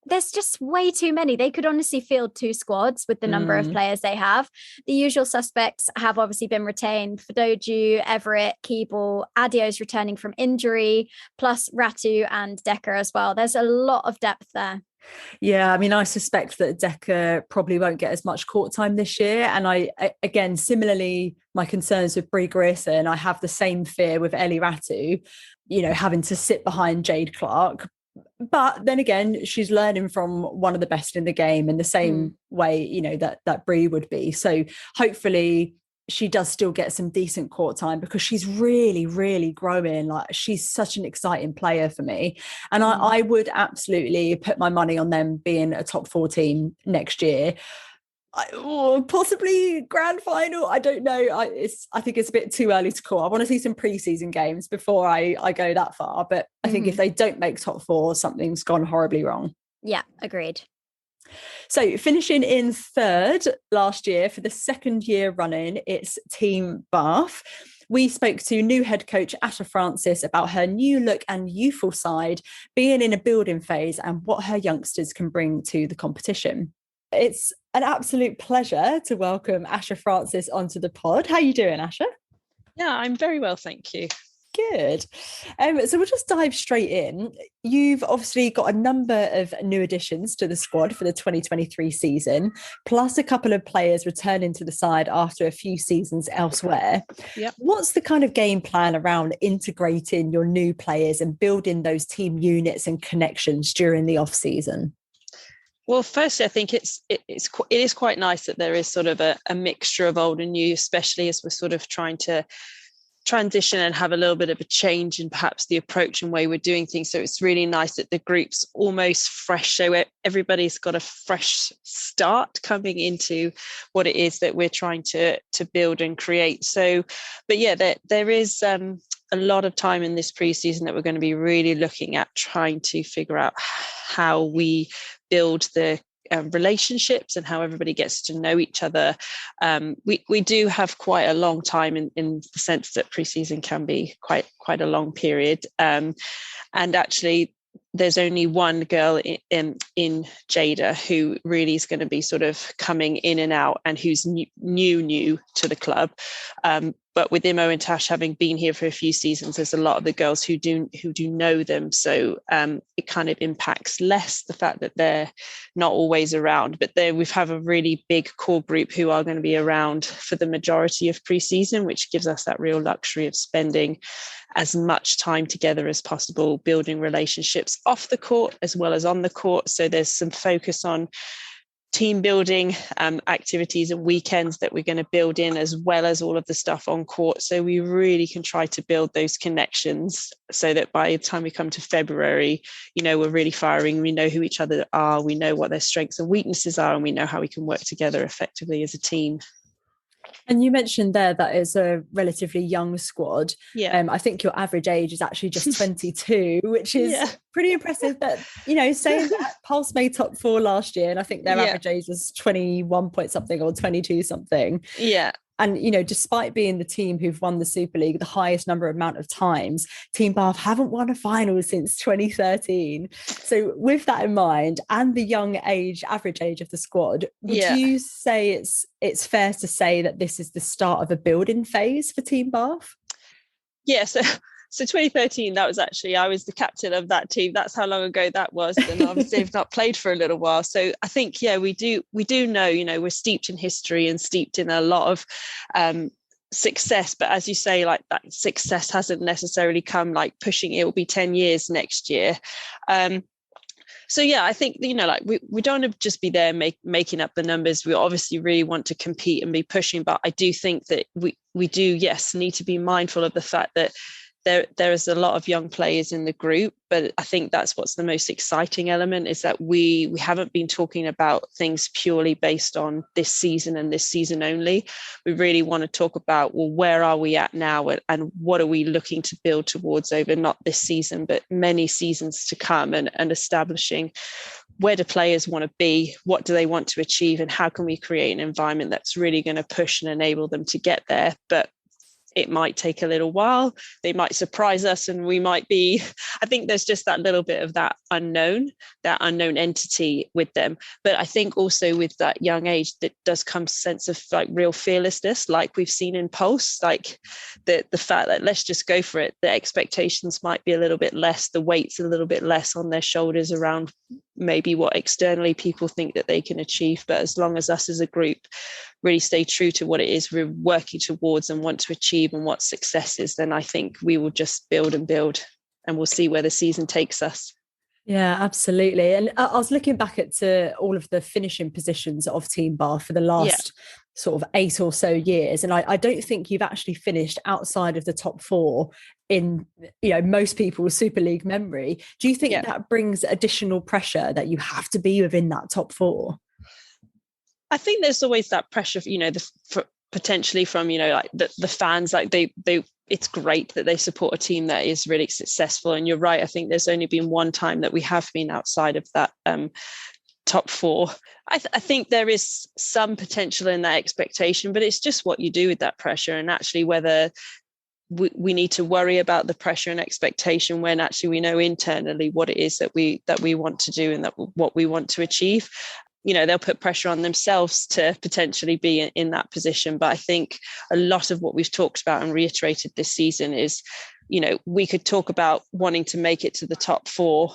there's just way too many. They could honestly field 2 squads with the number of players they have. The usual suspects have obviously been retained. Fadoju, Everett, Keeble, Adio's returning from injury, plus Ratu and Decker as well. There's a lot of depth there. Yeah, I mean, I suspect that Decker probably won't get as much court time this year. And I again, similarly, my concerns with Brie Grierson, I have the same fear with Ellie Ratu, having to sit behind Jade Clark. But then again, she's learning from one of the best in the game in the same way, that Brie would be. So hopefully she does still get some decent court time, because she's really, really growing. Like, she's such an exciting player for me. And I would absolutely put my money on them being a top 4 team next year. Possibly grand final. I don't know. I think it's a bit too early to call. I want to see some preseason games before I go that far. But I think if they don't make top 4, something's gone horribly wrong. Yeah, agreed. So finishing in 3rd last year for the 2nd year running, it's Team Bath. We spoke to new head coach Asha Francis about her new look and youthful side, being in a building phase, and what her youngsters can bring to the competition. It's an absolute pleasure to welcome Asha Francis onto the pod. How are you doing, Asha? Yeah, I'm very well, thank you. Good. So we'll just dive straight in. You've obviously got a number of new additions to the squad for the 2023 season, plus a couple of players returning to the side after a few seasons elsewhere. Yep. What's the kind of game plan around integrating your new players and building those team units and connections during the off-season? Well, firstly, I think it is quite nice that there is sort of a mixture of old and new, especially as we're sort of trying to transition and have a little bit of a change in perhaps the approach and way we're doing things. So it's really nice that the group's almost fresh. So everybody's got a fresh start coming into what it is that we're trying to build and create. So, but yeah, there is a lot of time in this preseason that we're going to be really looking at trying to figure out how we build the relationships and how everybody gets to know each other. We do have quite a long time in the sense that preseason can be quite a long period. And actually, there's only one girl in Jada who really is going to be sort of coming in and out, and who's new to the club. But with Imo and Tash having been here for a few seasons, there's a lot of the girls who do know them. So it kind of impacts less the fact that they're not always around. But we have a really big core group who are going to be around for the majority of preseason, which gives us that real luxury of spending as much time together as possible, building relationships off the court as well as on the court. So there's some focus on team building activities and weekends that we're going to build in, as well as all of the stuff on court. So we really can try to build those connections so that by the time we come to February, we're really firing. We know who each other are. We know what their strengths and weaknesses are, and we know how we can work together effectively as a team. And you mentioned there that it's a relatively young squad. Yeah. I think your average age is actually just 22, which is pretty impressive. But, saying that, Pulse made top 4 last year, and I think their average age was 21 point something or 22 something. Yeah. And, despite being the team who've won the Super League the highest amount of times, Team Bath haven't won a final since 2013. So with that in mind, and the young average age of the squad, would you say it's fair to say that this is the start of a building phase for Team Bath? Yeah, so 2013, that was actually, I was the captain of that team. That's how long ago that was. And obviously they've not played for a little while. So I think, we do know, we're steeped in history and steeped in a lot of success. But as you say, like, that success hasn't necessarily come like pushing. It will be 10 years next year. So I think, we don't want to just be there making up the numbers. We obviously really want to compete and be pushing. But I do think that we do, need to be mindful of the fact that there is a lot of young players in the group, but I think that's what's the most exciting element, is that we haven't been talking about things purely based on this season and this season only. We really want to talk about, well, where are we at now, and what are we looking to build towards over not this season, but many seasons to come, and establishing where do players want to be, what do they want to achieve, and how can we create an environment that's really going to push and enable them to get there. But it might take a little while. They might surprise us, and we might be, I think there's just that little bit of that unknown entity with them. But I think also with that young age, that does come a sense of like real fearlessness, like we've seen in Pulse, like the fact that let's just go for it. The expectations might be a little bit less, the weight's a little bit less on their shoulders around maybe what externally people think that they can achieve. But as long as us as a group really stay true to what it is we're working towards and want to achieve and what success is, then I think we will just build, and we'll see where the season takes us. Yeah, absolutely. And I was looking back at all of the finishing positions of Team Bath for the last sort of 8 or so years, and I don't think you've actually finished outside of the top 4 in most people's Super League memory. Do you think that brings additional pressure that you have to be within that top 4? I think there's always that pressure, potentially from like the fans, like they it's great that they support a team that is really successful. And you're right, I think there's only been one time that we have been outside of that top 4. I think there is some potential in that expectation, but it's just what you do with that pressure, and actually whether we need to worry about the pressure and expectation when actually we know internally what it is that we want to do and that what we want to achieve. They'll put pressure on themselves to potentially be in that position. But I think a lot of what we've talked about and reiterated this season is, we could talk about wanting to make it to the top 4,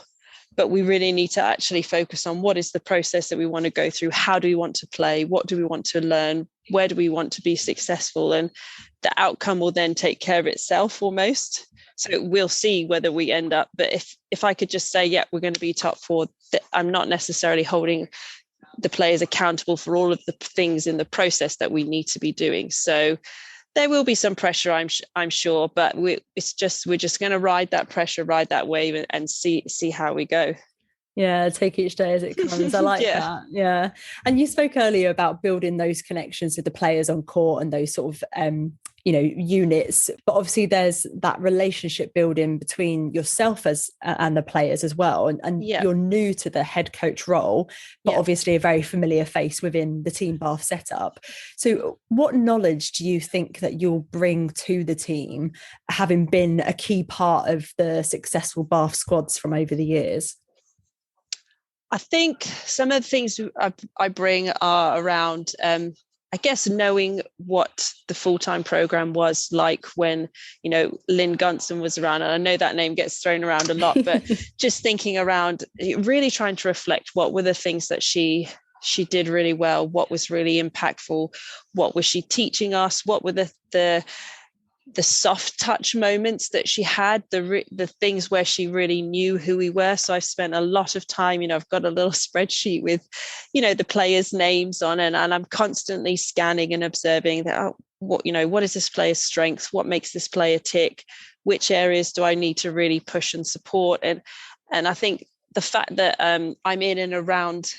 but we really need to actually focus on what is the process that we want to go through. How do we want to play? What do we want to learn? Where do we want to be successful? And the outcome will then take care of itself almost. So we'll see whether we end up. But if I could just say, we're going to be top 4, I'm not necessarily holding the players accountable for all of the things in the process that we need to be doing. So there will be some pressure, I'm sure, but we're just going to ride that pressure, ride that wave, and see how we go. Yeah, take each day as it comes. I like that. Yeah. And you spoke earlier about building those connections with the players on court and those sort of units, but obviously there's that relationship building between yourself and the players as well, and you're new to the head coach role, but obviously a very familiar face within the Team Bath setup. So what knowledge do you think that you'll bring to the team, having been a key part of the successful Bath squads from over the years? I think some of the things I bring are around, I guess, knowing what the full-time program was like when, Lynn Gunson was around. And I know that name gets thrown around a lot, but just thinking around, really trying to reflect what were the things that she did really well, what was really impactful, what was she teaching us, what were the soft touch moments that she had, the things where she really knew who we were. So I've spent a lot of time, I've got a little spreadsheet with, the players' names on, and I'm constantly scanning and observing that, what is this player's strength? What makes this player tick? Which areas do I need to really push and support? And I think the fact that I'm in and around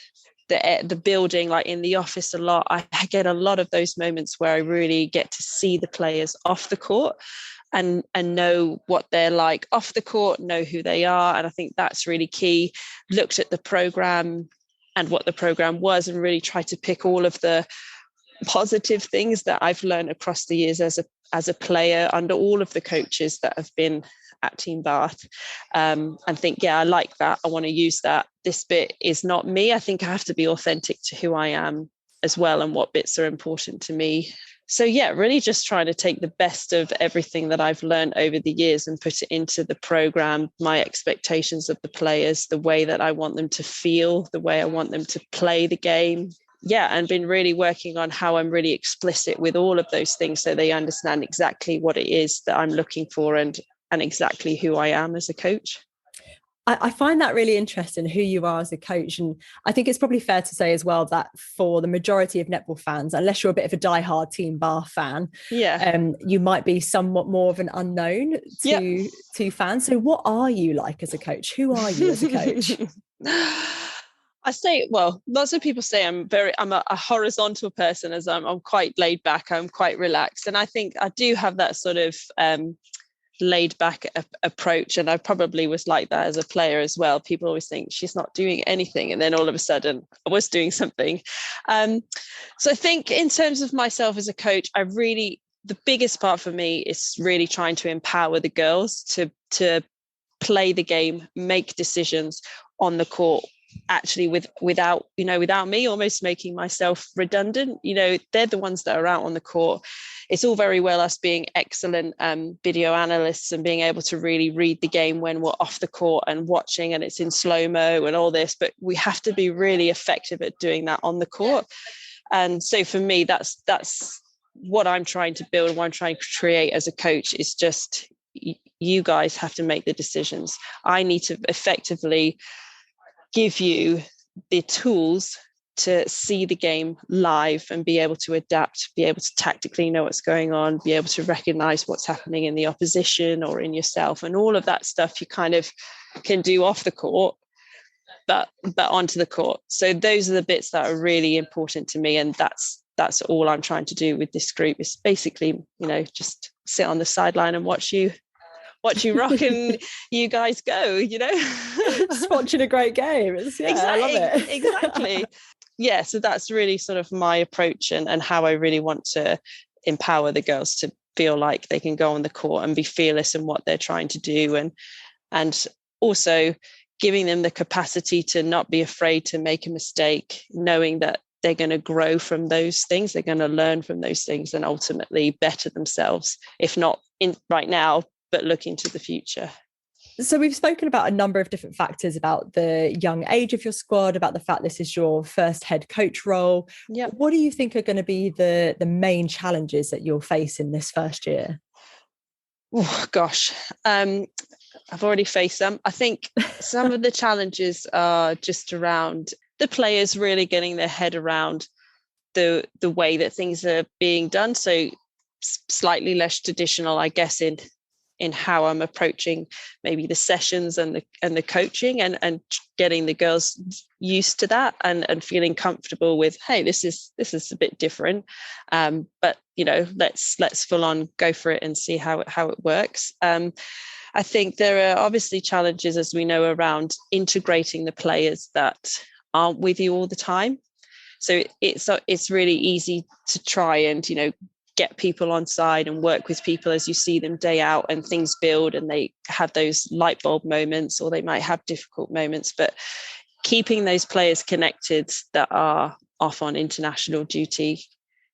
the building, like in the office a lot, I get a lot of those moments where I really get to see the players off the court and know what they're like off the court, know who they are. And I think that's really key. Looked at the program and what the program was, and really tried to pick all of the positive things that I've learned across the years as a player under all of the coaches that have been at Team Bath, and think, I like that. I want to use that. This bit is not me. I think I have to be authentic to who I am as well, and what bits are important to me. So really just trying to take the best of everything that I've learned over the years and put it into the program, my expectations of the players, the way that I want them to feel, the way I want them to play the game. And been really working on how I'm really explicit with all of those things so they understand exactly what it is that I'm looking for and exactly who I am as a coach. I find that really interesting, who you are as a coach. And I think it's probably fair to say as well that for the majority of netball fans, unless you're a bit of a diehard Team Bath fan, you might be somewhat more of an unknown to fans. So what are you like as a coach? Who are you as a coach? I say, well, lots of people say I'm a horizontal person, as I'm quite laid back, I'm quite relaxed. And I think I do have that sort of laid back approach, and I probably was like that as a player as well. People always think she's not doing anything, and then all of a sudden I was doing something. So I think in terms of myself as a coach, the biggest part for me is really trying to empower the girls to play the game, make decisions on the court, actually without me almost making myself redundant. They're the ones that are out on the court. It's all very well us being excellent video analysts and being able to really read the game when we're off the court and watching and it's in slow-mo and all this, but we have to be really effective at doing that on the court. And so for me, that's what I'm trying to build, what I'm trying to create as a coach, is just you guys have to make the decisions. I need to effectively give you the tools to see the game live and be able to adapt, be able to tactically know what's going on, be able to recognize what's happening in the opposition or in yourself. And all of that stuff you kind of can do off the court, but onto the court. So those are the bits that are really important to me. And that's all I'm trying to do with this group, is basically, just sit on the sideline and watch you rock and you guys go, Just watching a great game. Exactly. I love it. Exactly. Yeah, so that's really sort of my approach and how I really want to empower the girls to feel like they can go on the court and be fearless in what they're trying to do, and also giving them the capacity to not be afraid to make a mistake, knowing that they're going to grow from those things, they're going to learn from those things and ultimately better themselves, if not in right now, but look into the future. So we've spoken about a number of different factors about the young age of your squad, about the fact this is your first head coach role. Yeah. What do you think are going to be the main challenges that you'll face in this first year? Oh, gosh. I've already faced them. I think some of the challenges are just around the players really getting their head around the way that things are being done. So slightly less traditional, I guess, in how I'm approaching maybe the sessions and the coaching, and getting the girls used to that and feeling comfortable with, hey, this is a bit different, but let's full on go for it and see how it works. I think there are obviously challenges, as we know, around integrating the players that aren't with you all the time. So it's really easy to try and get people on side and work with people as you see them day out, and things build and they have those light bulb moments, or they might have difficult moments, but keeping those players connected that are off on international duty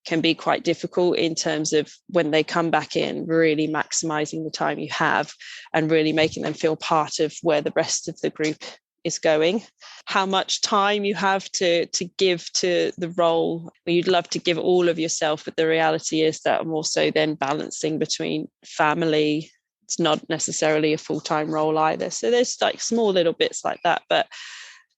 can be quite difficult in terms of when they come back in, really maximizing the time you have and really making them feel part of where the rest of the group is going. How much time you have to give to the role. You'd love to give all of yourself, but the reality is that I'm also then balancing between family. It's not necessarily a full-time role either. So there's like small little bits like that. But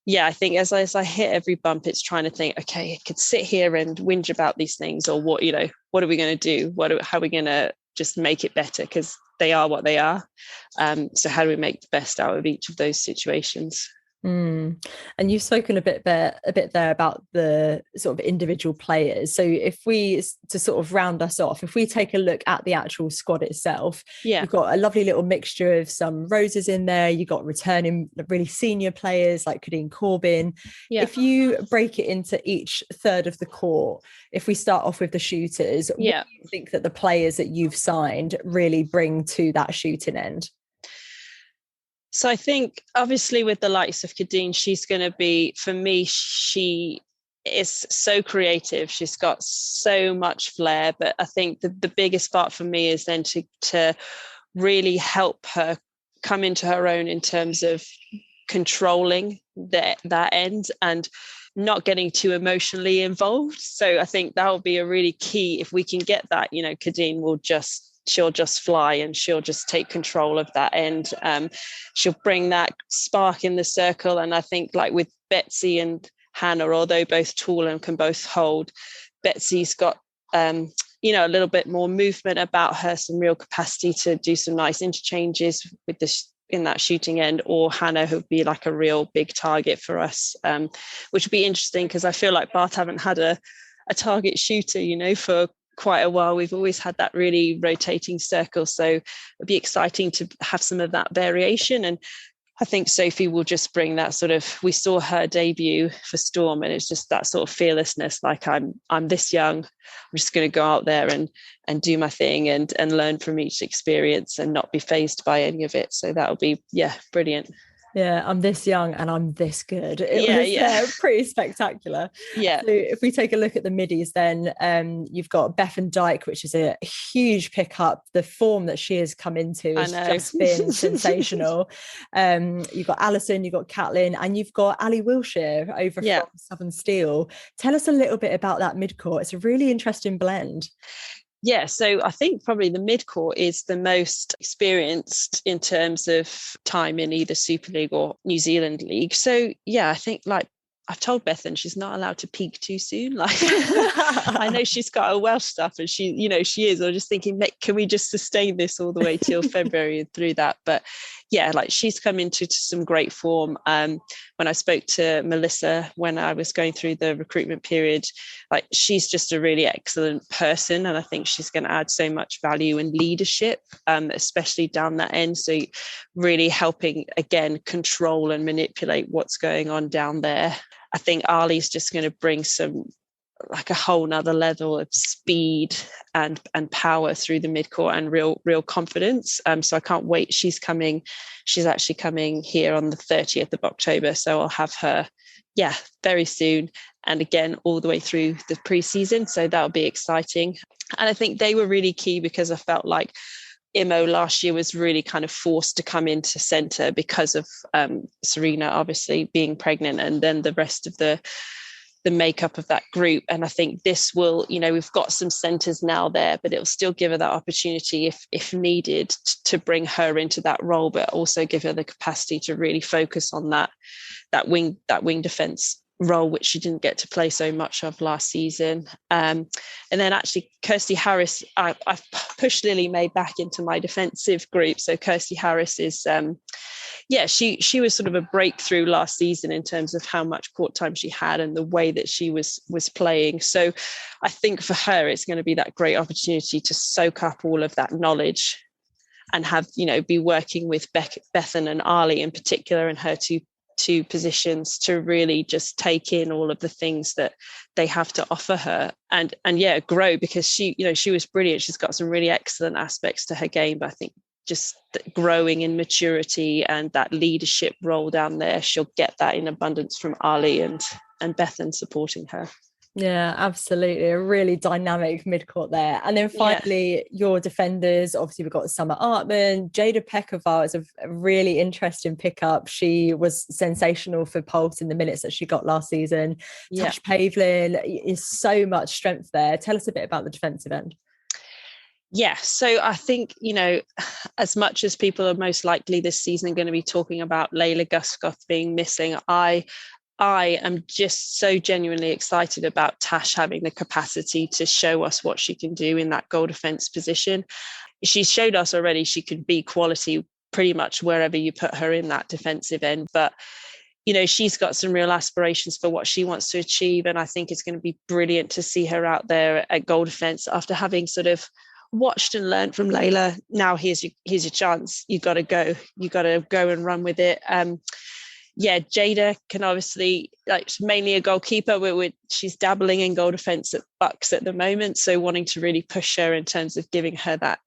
yeah, I think as I hit every bump, it's trying to think, okay, I could sit here and whinge about these things, or what are we going to do? How are we going to just make it better? Because they are what they are. So how do we make the best out of each of those situations? And you've spoken a bit there about the sort of individual players. So if we, to sort of round us off, if we take a look at the actual squad itself, you've got a lovely little mixture of some roses in there. You've got returning really senior players like Kadeen Corbin. If you break it into each third of the court, if we start off with the shooters, what do you think that the players that you've signed really bring to that shooting end? So I think obviously with the likes of Kadeen, she's going to be, for me, she is so creative. She's got so much flair, but I think the biggest part for me is then to really help her come into her own in terms of controlling that end and not getting too emotionally involved. So I think that will be a really key. If we can get that, Kadeen will just she'll just fly and she'll just take control of that end. She'll bring that spark in the circle. And I think like with Betsy and Hannah, although both tall and can both hold, Betsy's got a little bit more movement about her, some real capacity to do some nice interchanges with this in that shooting end, or Hannah, who'd be like a real big target for us, which would be interesting because I feel like Bath haven't had a target shooter, for quite a while. We've always had that really rotating circle, so it'd be exciting to have some of that variation. And I think Sophie will just bring that sort of, we saw her debut for Storm and it's just that sort of fearlessness, like I'm this young, I'm just going to go out there and do my thing and learn from each experience and not be fazed by any of it. So that'll be, brilliant. Yeah, I'm this young and I'm this good. It was pretty spectacular. Yeah. So if we take a look at the middies, then you've got Beth and Dyke, which is a huge pickup. The form that she has come into has just been sensational. You've got Alison, you've got Caitlin, and you've got Ali Wilshire over from Southern Steel. Tell us a little bit about that midcourt. It's a really interesting blend. Yeah, so I think probably the midcourt is the most experienced in terms of time in either Super League or New Zealand League. So yeah, I think like I've told Bethan she's not allowed to peak too soon. Like I know she's got her Welsh stuff and she is. I'm just thinking, can we just sustain this all the way till February and through that? But yeah, like she's come into some great form. When I spoke to Melissa when I was going through the recruitment period, like she's just a really excellent person, and I think she's going to add so much value and leadership, especially down that end. So really helping again control and manipulate what's going on down there. I think Ali's just going to bring some like a whole nother level of speed and power through the midcourt and real confidence. So I can't wait. She's actually coming here on the 30th of October. So I'll have her, very soon. And again, all the way through the pre-season. So that'll be exciting. And I think they were really key because I felt like Imo last year was really kind of forced to come into centre because of Serena obviously being pregnant and then the rest of the makeup of that group. And I think this will, we've got some centres now there, but it'll still give her that opportunity if needed to bring her into that role, but also give her the capacity to really focus on that wing defence role, which she didn't get to play so much of last season. And then actually Kirsty Harris, I've pushed Lily May back into my defensive group. So Kirsty Harris is, she was sort of a breakthrough last season in terms of how much court time she had and the way that she was playing. So I think for her, it's going to be that great opportunity to soak up all of that knowledge and have, be working with Bethan and Ali in particular in her two positions to really just take in all of the things that they have to offer her and grow, because she was brilliant. She's got some really excellent aspects to her game, but I think just growing in maturity and that leadership role down there, she'll get that in abundance from Ali and Bethan supporting her. Yeah, absolutely. A really dynamic midcourt there. And then finally, your defenders, obviously we've got Summer Artman. Jada Pekovar is a really interesting pickup. She was sensational for Pulse in the minutes that she got last season. Yeah. Tash Pavlin is so much strength there. Tell us a bit about the defensive end. Yeah, so I think, as much as people are most likely this season going to be talking about Layla Guscoth being missing, I am just so genuinely excited about Tash having the capacity to show us what she can do in that goal defence position. She's showed us already she could be quality pretty much wherever you put her in that defensive end. But, she's got some real aspirations for what she wants to achieve. And I think it's going to be brilliant to see her out there at goal defence after having sort of watched and learned from Layla. Now here's your chance. You got to go and run with it. Jada can obviously, mainly a goalkeeper, but she's dabbling in goal defence at Bucks at the moment. So wanting to really push her in terms of giving her that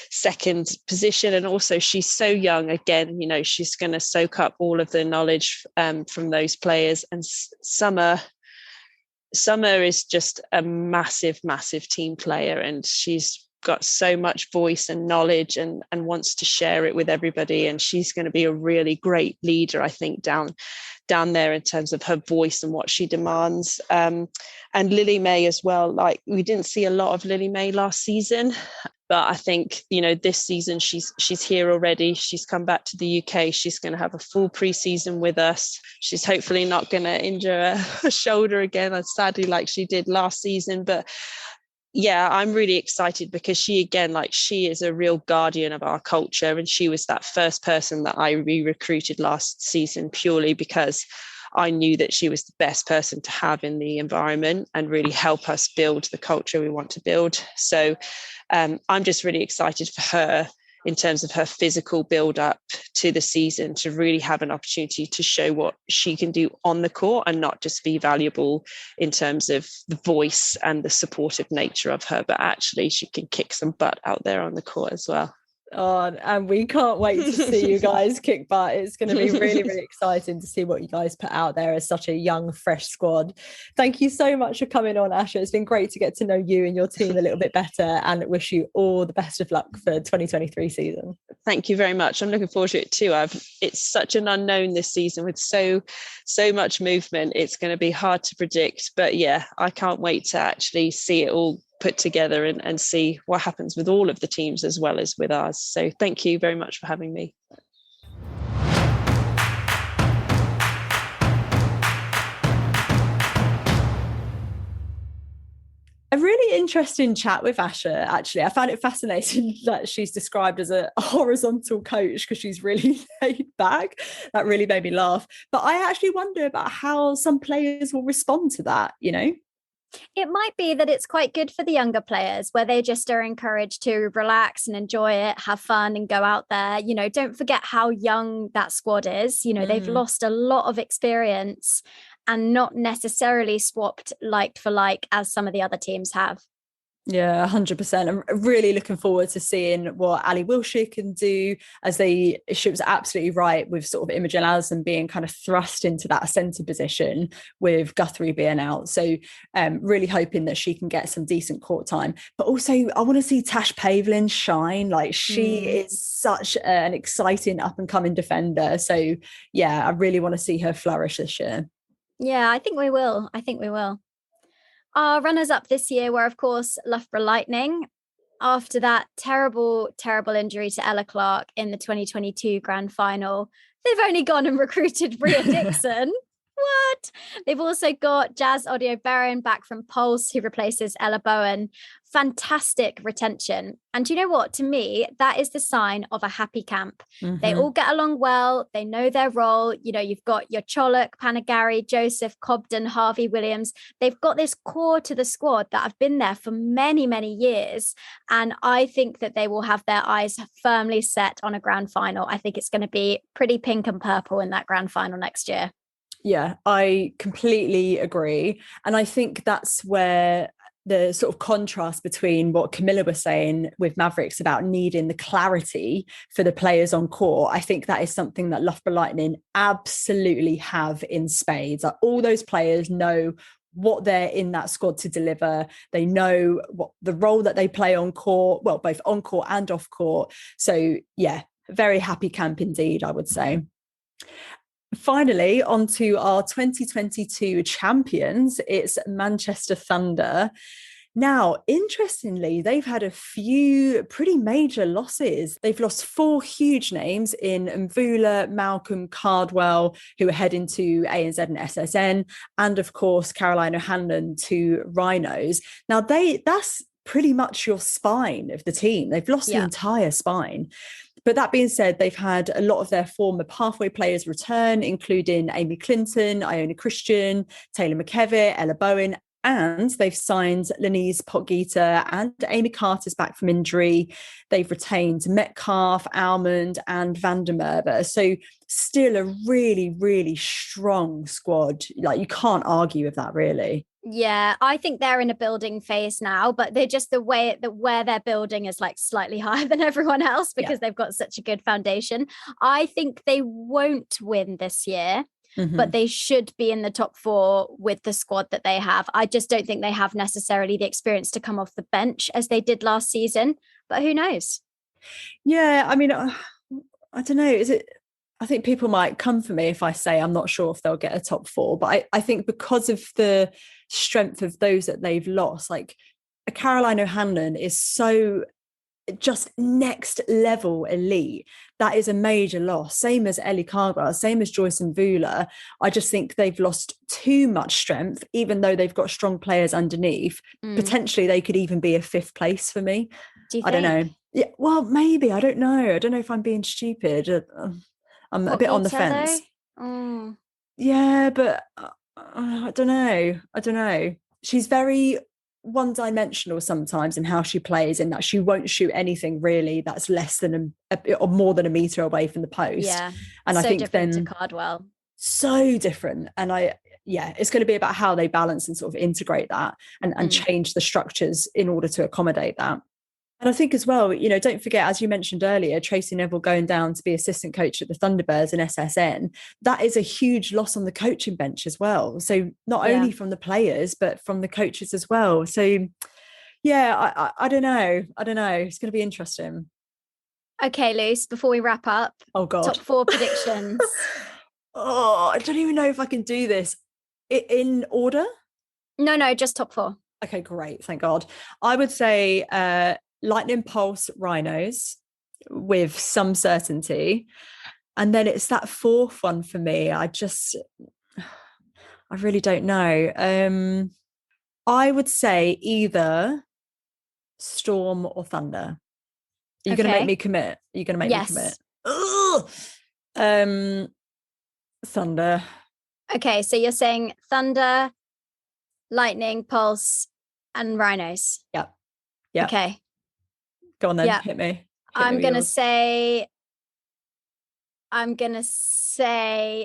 second position. And also she's so young again, she's going to soak up all of the knowledge from those players. And Summer is just a massive, massive team player, and she's got so much voice and knowledge and wants to share it with everybody. And she's going to be a really great leader, I think, down there in terms of her voice and what she demands. And Lily May as well. Like, we didn't see a lot of Lily May last season. But I think, you know, this season she's here already. She's come back to the UK. She's going to have a full pre-season with us. She's hopefully not going to injure her shoulder again, sadly, like she did last season. But yeah, I'm really excited because she is a real guardian of our culture. And she was that first person that I re-recruited last season purely because I knew that she was the best person to have in the environment and really help us build the culture we want to build. So I'm just really excited for her in terms of her physical build up to the season, to really have an opportunity to show what she can do on the court and not just be valuable in terms of the voice and the supportive nature of her, but actually she can kick some butt out there on the court as well. Oh, and we can't wait to see you guys kick butt. It's going to be really, really exciting to see what you guys put out there as such a young, fresh squad. Thank you so much for coming on, Asha. It's been great to get to know you and your team a little bit better, and wish you all the best of luck for 2023 season. Thank you very much. I'm looking forward to it too. It's such an unknown this season with so much movement. It's going to be hard to predict, but yeah, I can't wait to actually see it all put together and see what happens with all of the teams as well as with ours. So thank you very much for having me. A really interesting chat with Asha, actually. I found it fascinating that she's described as a horizontal coach because she's really laid back. That really made me laugh. But I actually wonder about how some players will respond to that, you know? It might be that it's quite good for the younger players where they just are encouraged to relax and enjoy it, have fun and go out there. You know, don't forget how young that squad is. You know, they've lost a lot of experience and not necessarily swapped like for like as some of the other teams have. Yeah, 100%. I'm really looking forward to seeing what Ali Wilshere can do, as she was absolutely right with sort of Imogen Allison being kind of thrust into that centre position with Guthrie being out. So really hoping that she can get some decent court time. But also I want to see Tash Pavlin shine. Like she is such an exciting up and coming defender. So yeah, I really want to see her flourish this year. Yeah, I think we will. Our runners-up this year were, of course, Loughborough Lightning. After that terrible, terrible injury to Ella Clark in the 2022 grand final, they've only gone and recruited Rhea Dixon. What? They've also got Jazz Audio-Baron back from Pulse, who replaces Ella Bowen. Fantastic retention. And you know what? To me, that is the sign of a happy camp. They all get along well. They know their role. You know, you've got your Chollock, Panagari, Joseph, Cobden, Harvey Williams. They've got this core to the squad that have been there for many, many years. And I think that they will have their eyes firmly set on a grand final. I think it's going to be pretty pink and purple in that grand final next year. Yeah, I completely agree. And I think that's where the sort of contrast between what Camilla was saying with Mavericks about needing the clarity for the players on court, I think that is something that Loughborough Lightning absolutely have in spades. Like, all those players know what they're in that squad to deliver. They know what the role that they play on court, well, both on court and off court. So yeah, very happy camp indeed, I would say. Finally, on to our 2022 champions. It's Manchester Thunder. Now, interestingly, they've had a few pretty major losses. They've lost 4 huge names in Mvula, Malcolm, Cardwell, who are heading to ANZ and SSN, and of course, Caroline O'Hanlon to Rhinos. Now, that's pretty much your spine of the team. They've lost the entire spine. But that being said, they've had a lot of their former pathway players return, including Amy Clinton, Iona Christian, Taylor McKevitt, Ella Bowen, and they've signed Lenise Potgieter and Amy Carter's back from injury. They've retained Metcalf, Almond, and Van der Merwe. So still a really, really strong squad. Like, you can't argue with that, really. Yeah, I think they're in a building phase now, but they're just the way that where they're building is like slightly higher than everyone else because they've got such a good foundation. I think they won't win this year, but they should be in the top 4 with the squad that they have. I just don't think they have necessarily the experience to come off the bench as they did last season, but who knows? Yeah, I mean, I don't know. I think people might come for me if I say I'm not sure if they'll get a top 4, but I think because of the strength of those that they've lost, like Caroline O'Hanlon is so just next level elite, that is a major loss. Same as Ellie Carglass, same as Joyce and Vula. I just think they've lost too much strength, even though they've got strong players underneath. Potentially they could even be a 5th place for me. I don't know. Yeah, well, maybe. I don't know. I don't know if I'm being stupid. I'm a bit on the fence. Yeah, but I don't know. She's very one-dimensional sometimes in how she plays, in that she won't shoot anything really that's less than or more than a meter away from the post. Yeah, and so I think different then to Cardwell. So different. And it's going to be about how they balance and sort of integrate that and change the structures in order to accommodate that. And I think as well, don't forget, as you mentioned earlier, Tracy Neville going down to be assistant coach at the Thunderbirds in SSN, that is a huge loss on the coaching bench as well. So not only from the players, but from the coaches as well. So yeah, I don't know. It's going to be interesting. Okay, Luce, before we wrap up, oh God, top 4 predictions. I don't even know if I can do this in order. No, just top 4. Okay, great. Thank God. I would say Lightning Pulse Rhinos with some certainty. And then it's that 4th one for me. I really don't know. I would say either Storm or Thunder. Are you going to make me commit? Are you going to make me commit? Ugh! Thunder. Okay, so you're saying Thunder, Lightning, Pulse, and Rhinos. Yep. Okay. Go on then. Hit me. I'm gonna say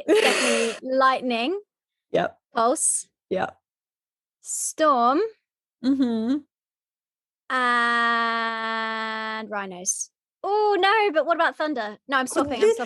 definitely Lightning. Yep. Pulse. Yep. Storm. Mm-hmm. And Rhinos. Oh no, but what about Thunder? No, I'm stopping. This is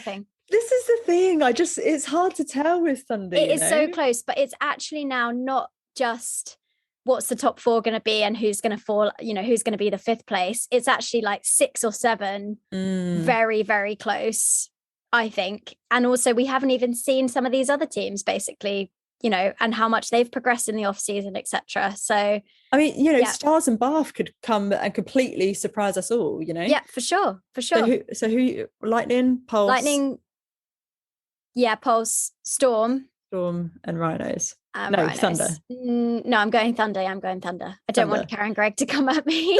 the thing. It's hard to tell with Thunder. It is so close, but it's actually now not just what's the top 4 going to be and who's going to fall, who's going to be the 5th place. It's actually like 6 or 7, very, very close, I think. And also we haven't even seen some of these other teams basically, and how much they've progressed in the off season, etc. So, I mean, Stars and Bath could come and completely surprise us all, Yeah, for sure. So who Lightning, Pulse? Lightning, Pulse, Storm and Rhinos. No, Rhinos. Thunder. No, I'm going Thunder. I don't want Karen Gregg to come at me.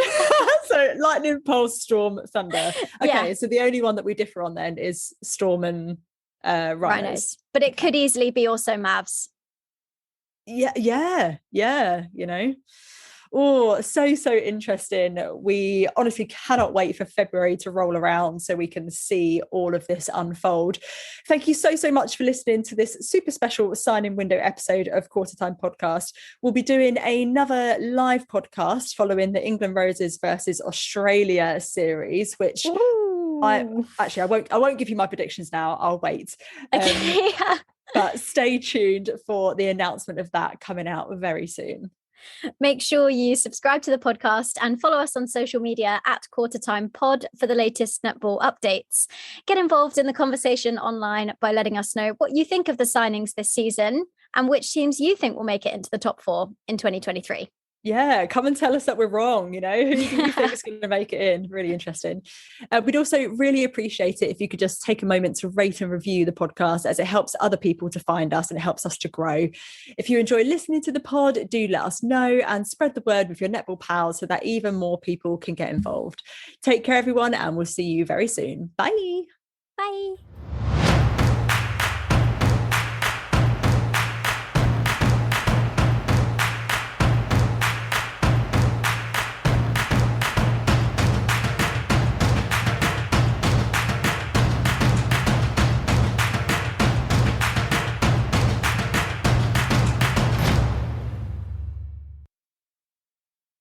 So Lightning, Pulse, Storm, Thunder. Okay, so the only one that we differ on then is Storm and Rhinos. But it could easily be also Mavs. Yeah. Oh, so interesting. We honestly cannot wait for February to roll around so we can see all of this unfold. Thank you so much for listening to this super special sign-in window episode of Qtr Time podcast. We'll be doing another live podcast following the England Roses versus Australia series, which I won't give you my predictions now. I'll wait. But stay tuned for the announcement of that coming out very soon. Make sure you subscribe to the podcast and follow us on social media at Qtr Time Pod for the latest netball updates. Get involved in the conversation online by letting us know what you think of the signings this season and which teams you think will make it into the top 4 in 2023. Yeah, come and tell us that we're wrong. Who do you think is going to make it in? Really interesting. We'd also really appreciate it if you could just take a moment to rate and review the podcast, as it helps other people to find us and it helps us to grow. If you enjoy listening to the pod, do let us know and spread the word with your netball pals so that even more people can get involved. Take care, everyone, and we'll see you very soon. Bye. Bye.